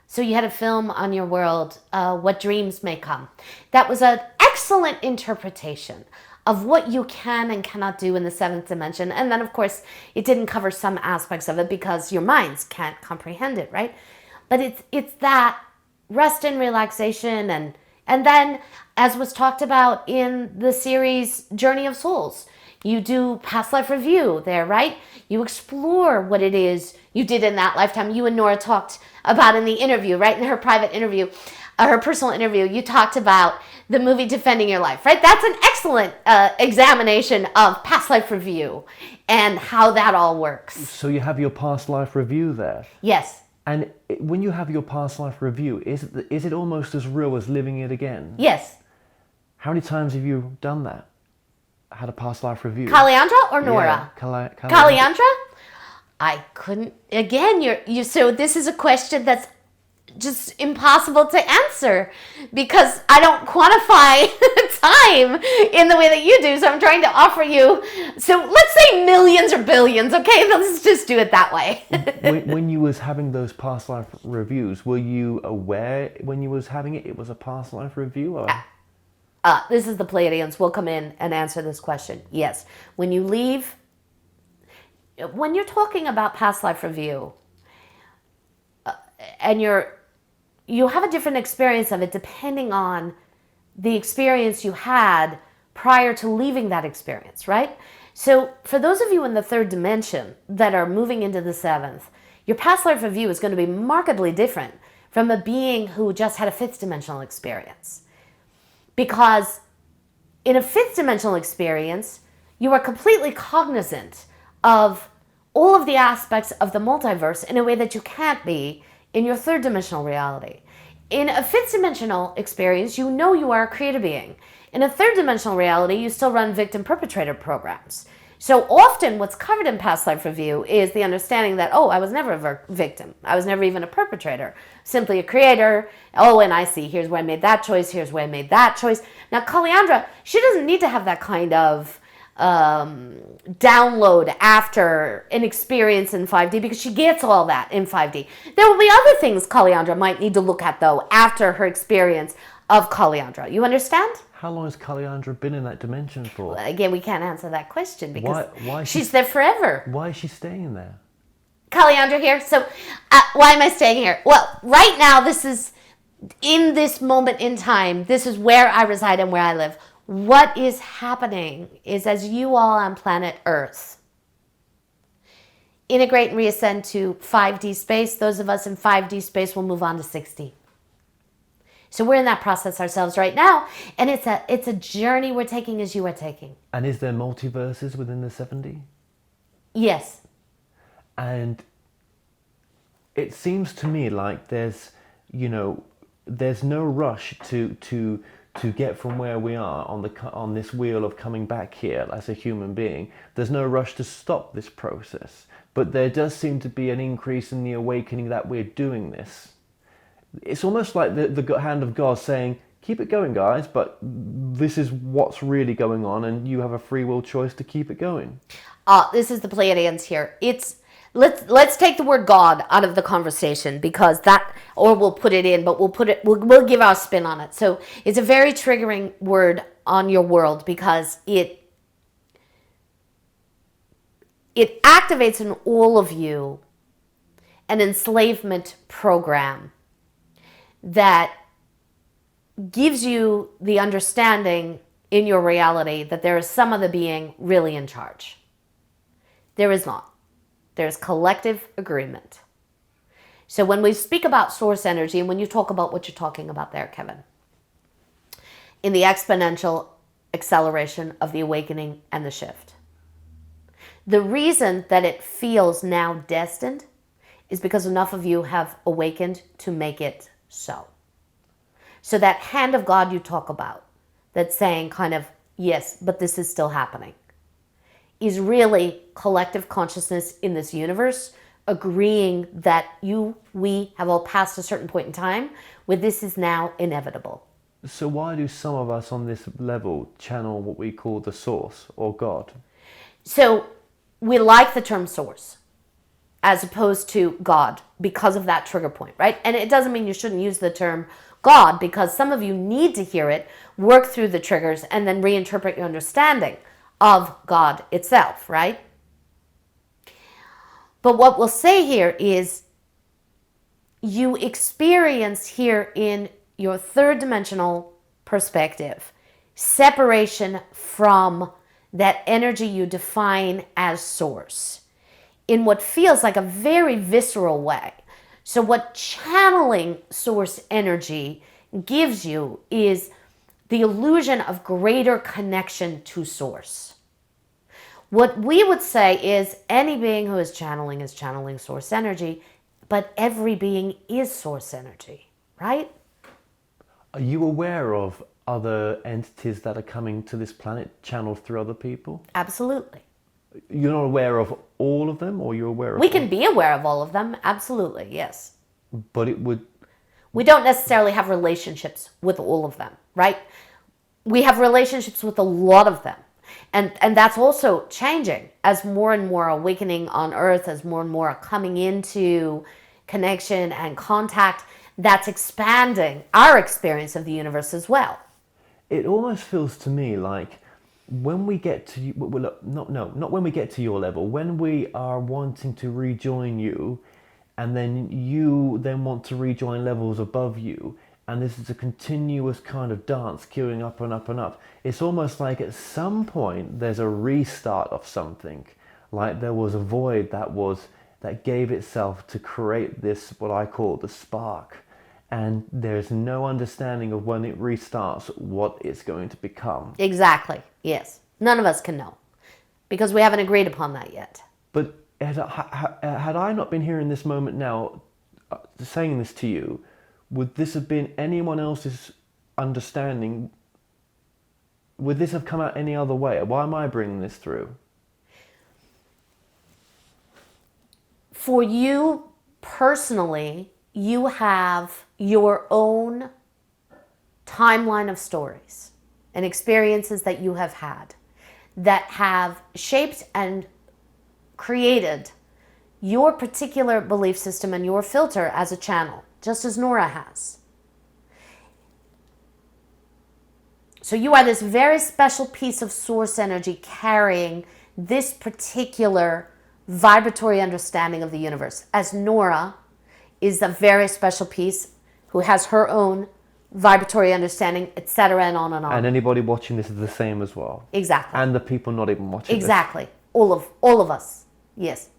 So you had a film on your world, What Dreams May Come. That was an excellent interpretation of what you can and cannot do in the seventh dimension. And then, of course, it didn't cover some aspects of it because your minds can't comprehend it, right? But it's that rest and relaxation, and then, as was talked about in the series Journey of Souls, you do past life review there, right? You explore what it is you did in that lifetime. You and Nora talked about in the interview, right? In her private interview, her personal interview, you talked about the movie Defending Your Life, right? That's an excellent examination of past life review and how that all works. So you have your past life review there? Yes. And when you have your past life review, is it almost as real as living it again? Yes. How many times have you done that? Had a past life review? Calliandra or Nora? Yeah, Calliandra? I couldn't. Again, you. So this is a question that's just impossible to answer because I don't quantify time in the way that you do. So I'm trying to offer you. So let's say millions or billions. Okay, let's just do it that way. when you was having those past life reviews, were you aware when you was having it was a past life review? Or? This is the Pleiadians. We'll come in and answer this question. Yes. When you leave, when you're talking about past life review, and you have a different experience of it depending on the experience you had prior to leaving that experience, right? So for those of you in the third dimension that are moving into the seventh, your past life review is going to be markedly different from a being who just had a fifth dimensional experience. Because in a fifth dimensional experience, you are completely cognizant of all of the aspects of the multiverse in a way that you can't be in your third dimensional reality. In a fifth dimensional experience, you know you are a creator being. In a third dimensional reality, you still run victim perpetrator programs. So often what's covered in past life review is the understanding that, oh, I was never a victim. I was never even a perpetrator, simply a creator. Oh, and I see, here's where I made that choice, here's where I made that choice. Now, Calliandra, she doesn't need to have that kind of download after an experience in 5D because she gets all that in 5D. There will be other things Calliandra might need to look at, though, after her experience of Calliandra. You understand? How long has Calliandra been in that dimension for? Well, again, we can't answer that question because why she's there forever. Why is she staying there? Calliandra here. So why am I staying here? Well, right now, this is, in this moment in time, this is where I reside and where I live. What is happening is, as you all on planet Earth integrate and reascend to 5D space, those of us in 5D space will move on to 6D. So we're in that process ourselves right now, and it's a journey we're taking as you are taking. And is there multiverses within the 7D? Yes. And it seems to me like there's no rush to get from where we are on this wheel of coming back here as a human being. There's no rush to stop this process, but there does seem to be an increase in the awakening that we're doing this. It's almost like the hand of God saying, keep it going, guys, but this is what's really going on, and you have a free will choice to keep it going. This is the Pleiadians here. Let's take the word God out of the conversation because that, or we'll put it in, but we'll give our spin on it. So it's a very triggering word on your world because it activates in all of you an enslavement program that gives you the understanding in your reality that there is some other being really in charge. There is not. There's collective agreement. So when we speak about source energy, and when you talk about what you're talking about there, Kevin, in the exponential acceleration of the awakening and the shift, the reason that it feels now destined is because enough of you have awakened to make it so. So that hand of God you talk about, that's saying kind of, yes, but this is still happening, is really collective consciousness in this universe agreeing that we have all passed a certain point in time where this is now inevitable. So why do some of us on this level channel what we call the source or God? So we like the term source as opposed to God because of that trigger point, right? And it doesn't mean you shouldn't use the term God, because some of you need to hear it, work through the triggers, and then reinterpret your understanding of God itself, right? But what we'll say here is you experience here in your third dimensional perspective separation from that energy you define as source in what feels like a very visceral way. So what channeling source energy gives you is the illusion of greater connection to source. What we would say is any being who is channeling source energy, but every being is source energy, right? Are you aware of other entities that are coming to this planet channeled through other people? Absolutely. You're not aware of all of them, or you're aware of We can be aware of all of them, absolutely, yes. But it would... We don't necessarily have relationships with all of them, right? We have relationships with a lot of them. And that's also changing as more and more awakening on Earth, as more and more are coming into connection and contact. That's expanding our experience of the universe as well. It almost feels to me like when we get to not when we get to your level, when we are wanting to rejoin you, and then you then want to rejoin levels above you, and this is a continuous kind of dance queuing up and up and up. It's almost like at some point there's a restart of something, like there was a void that gave itself to create this, what I call the spark. And there's no understanding of when it restarts what it's going to become. Exactly, yes. None of us can know because we haven't agreed upon that yet. But had I not been here in this moment now, saying this to you, would this have been anyone else's understanding? Would this have come out any other way? Why am I bringing this through? For you personally, you have your own timeline of stories and experiences that you have had that have shaped and created your particular belief system and your filter as a channel, just as Nora has. So you are this very special piece of source energy carrying this particular vibratory understanding of the universe, as Nora is a very special piece who has her own vibratory understanding, etc., and on and on. And anybody watching this is the same as well. Exactly. And the people not even watching exactly. All of us. Yes.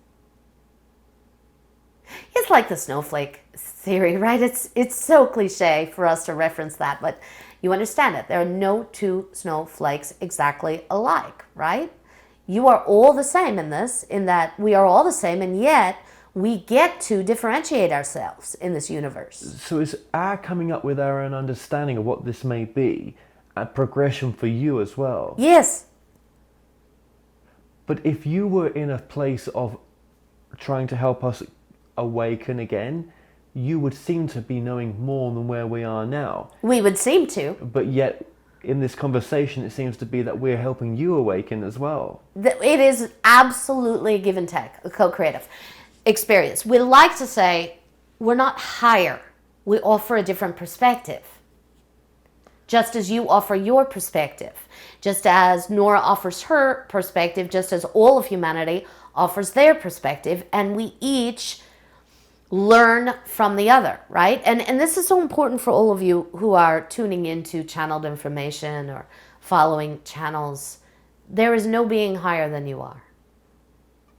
It's like the snowflake theory, right? It's so cliche for us to reference that, but you understand it. There are no two snowflakes exactly alike, right? You are all the same in this, in that we are all the same, and yet we get to differentiate ourselves in this universe. So it's our coming up with our own understanding of what this may be, a progression for you as well. Yes. But if you were in a place of trying to help us awaken again, you would seem to be knowing more than where we are now. We would seem to. But yet, in this conversation, it seems to be that we're helping you awaken as well. It is absolutely a give and take, a co-creative experience. We like to say we're not higher. We offer a different perspective. Just as you offer your perspective, just as Nora offers her perspective, just as all of humanity offers their perspective, and we each learn from the other, right? And this is so important for all of you who are tuning into channeled information or following channels. There is no being higher than you are.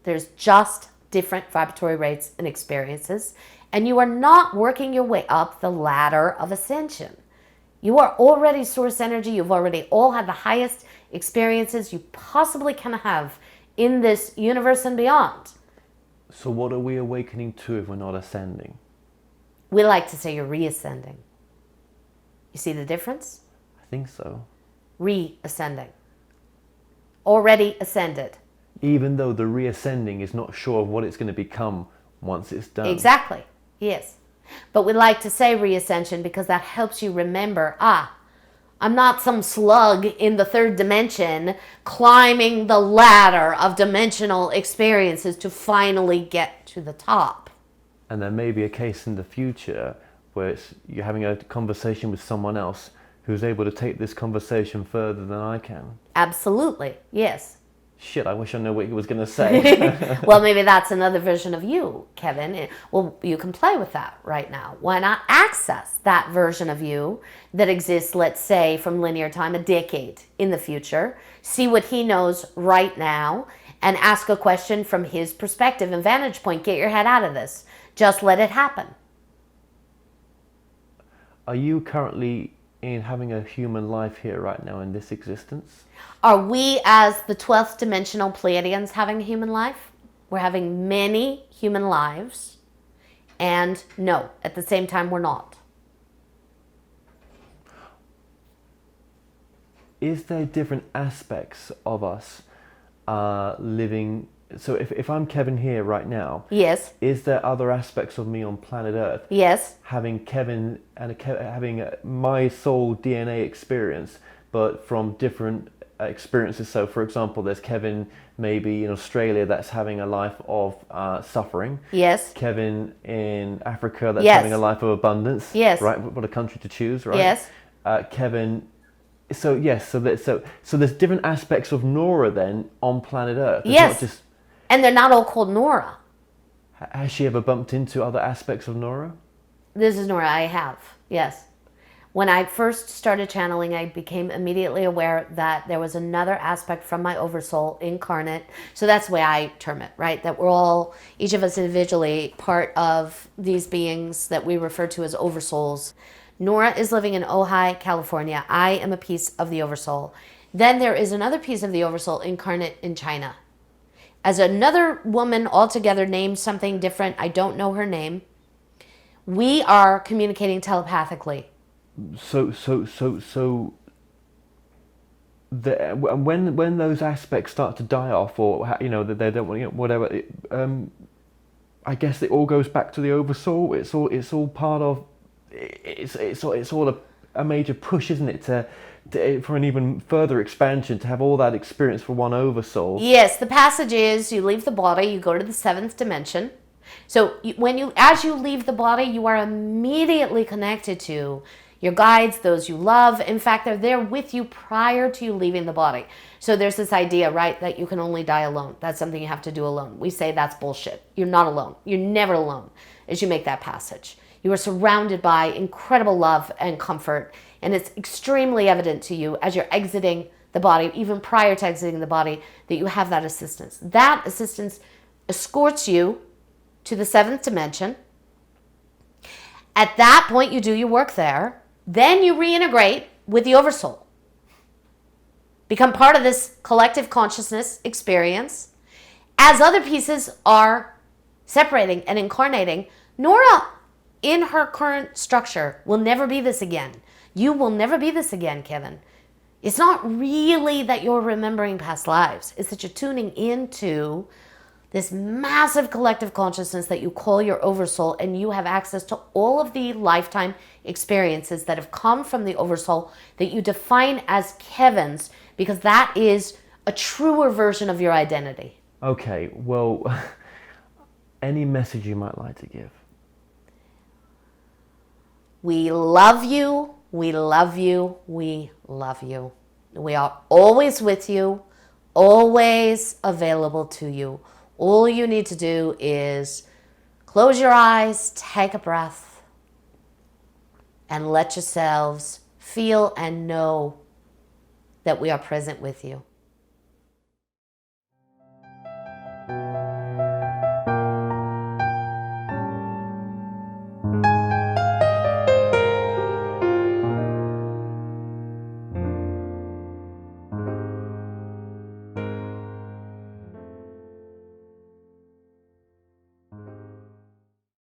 There's just different vibratory rates and experiences, and you are not working your way up the ladder of ascension. You are already source energy. You've already all had the highest experiences you possibly can have in this universe and beyond. So what are we awakening to if we're not ascending? We like to say you're re-ascending. You see the difference? I think so. Re-ascending. Already ascended. Even though the reascending is not sure of what it's going to become once it's done. Exactly, yes. But we like to say re-ascension because that helps you remember, I'm not some slug in the third dimension climbing the ladder of dimensional experiences to finally get to the top. And there may be a case in the future where you're having a conversation with someone else who's able to take this conversation further than I can. Absolutely, yes. Shit, I wish I knew what he was going to say. Well, maybe that's another version of you, Kevin. Well, you can play with that right now. Why not access that version of you that exists, let's say, from linear time, a decade in the future, see what he knows right now, and ask a question from his perspective and vantage point. Get your head out of this. Just let it happen. Are you currently having a human life here right now in this existence? Are we, as the 12th dimensional Pleiadians, having a human life? We're having many human lives, and no, at the same time, we're not. Is there different aspects of us living? So if I'm Kevin here right now, yes, is there other aspects of me on planet Earth? Yes. Having Kevin and having my soul DNA experience, but from different experiences. So, for example, there's Kevin maybe in Australia that's having a life of suffering. Yes. Kevin in Africa that's Yes. having a life of abundance. Yes. Right. What a country to choose. Right. Yes. Kevin. So yes. So there's different aspects of Nora then on planet Earth. It's Yes. not just. And they're not all called Nora. Has she ever bumped into other aspects of Nora? This is Nora, I have, yes. When I first started channeling, I became immediately aware that there was another aspect from my oversoul incarnate. So that's the way I term it, right? That we're all, each of us individually, part of these beings that we refer to as oversouls. Nora is living in Ojai, California. I am a piece of the oversoul. Then there is another piece of the oversoul incarnate in China. As another woman altogether named something different, I don't know her name, we are communicating telepathically. So when those aspects start to die off, or they don't want, whatever, I guess it all goes back to the oversoul. It's all part of. It's all a major push, isn't it, to for an even further expansion, to have all that experience for one oversoul. Yes, the passage is you leave the body, you go to the 7th dimension. So as you leave the body, you are immediately connected to your guides, those you love. In fact, they're there with you prior to you leaving the body. So there's this idea, right, that you can only die alone. That's something you have to do alone. We say that's bullshit. You're not alone. You're never alone as you make that passage. You are surrounded by incredible love and comfort, and it's extremely evident to you as you're exiting the body, even prior to exiting the body, that you have that assistance. That assistance escorts you to the 7th dimension. At that point, you do your work there. Then you reintegrate with the oversoul. Become part of this collective consciousness experience. As other pieces are separating and incarnating, Nora, in her current structure, will never be this again. You will never be this again, Kevin. It's not really that you're remembering past lives. It's that you're tuning into this massive collective consciousness that you call your oversoul, and you have access to all of the lifetime experiences that have come from the oversoul that you define as Kevin's, because that is a truer version of your identity. Okay, well, any message you might like to give? We love you, we love you, we love you. We are always with you, always available to you. All you need to do is close your eyes, take a breath, and let yourselves feel and know that we are present with you.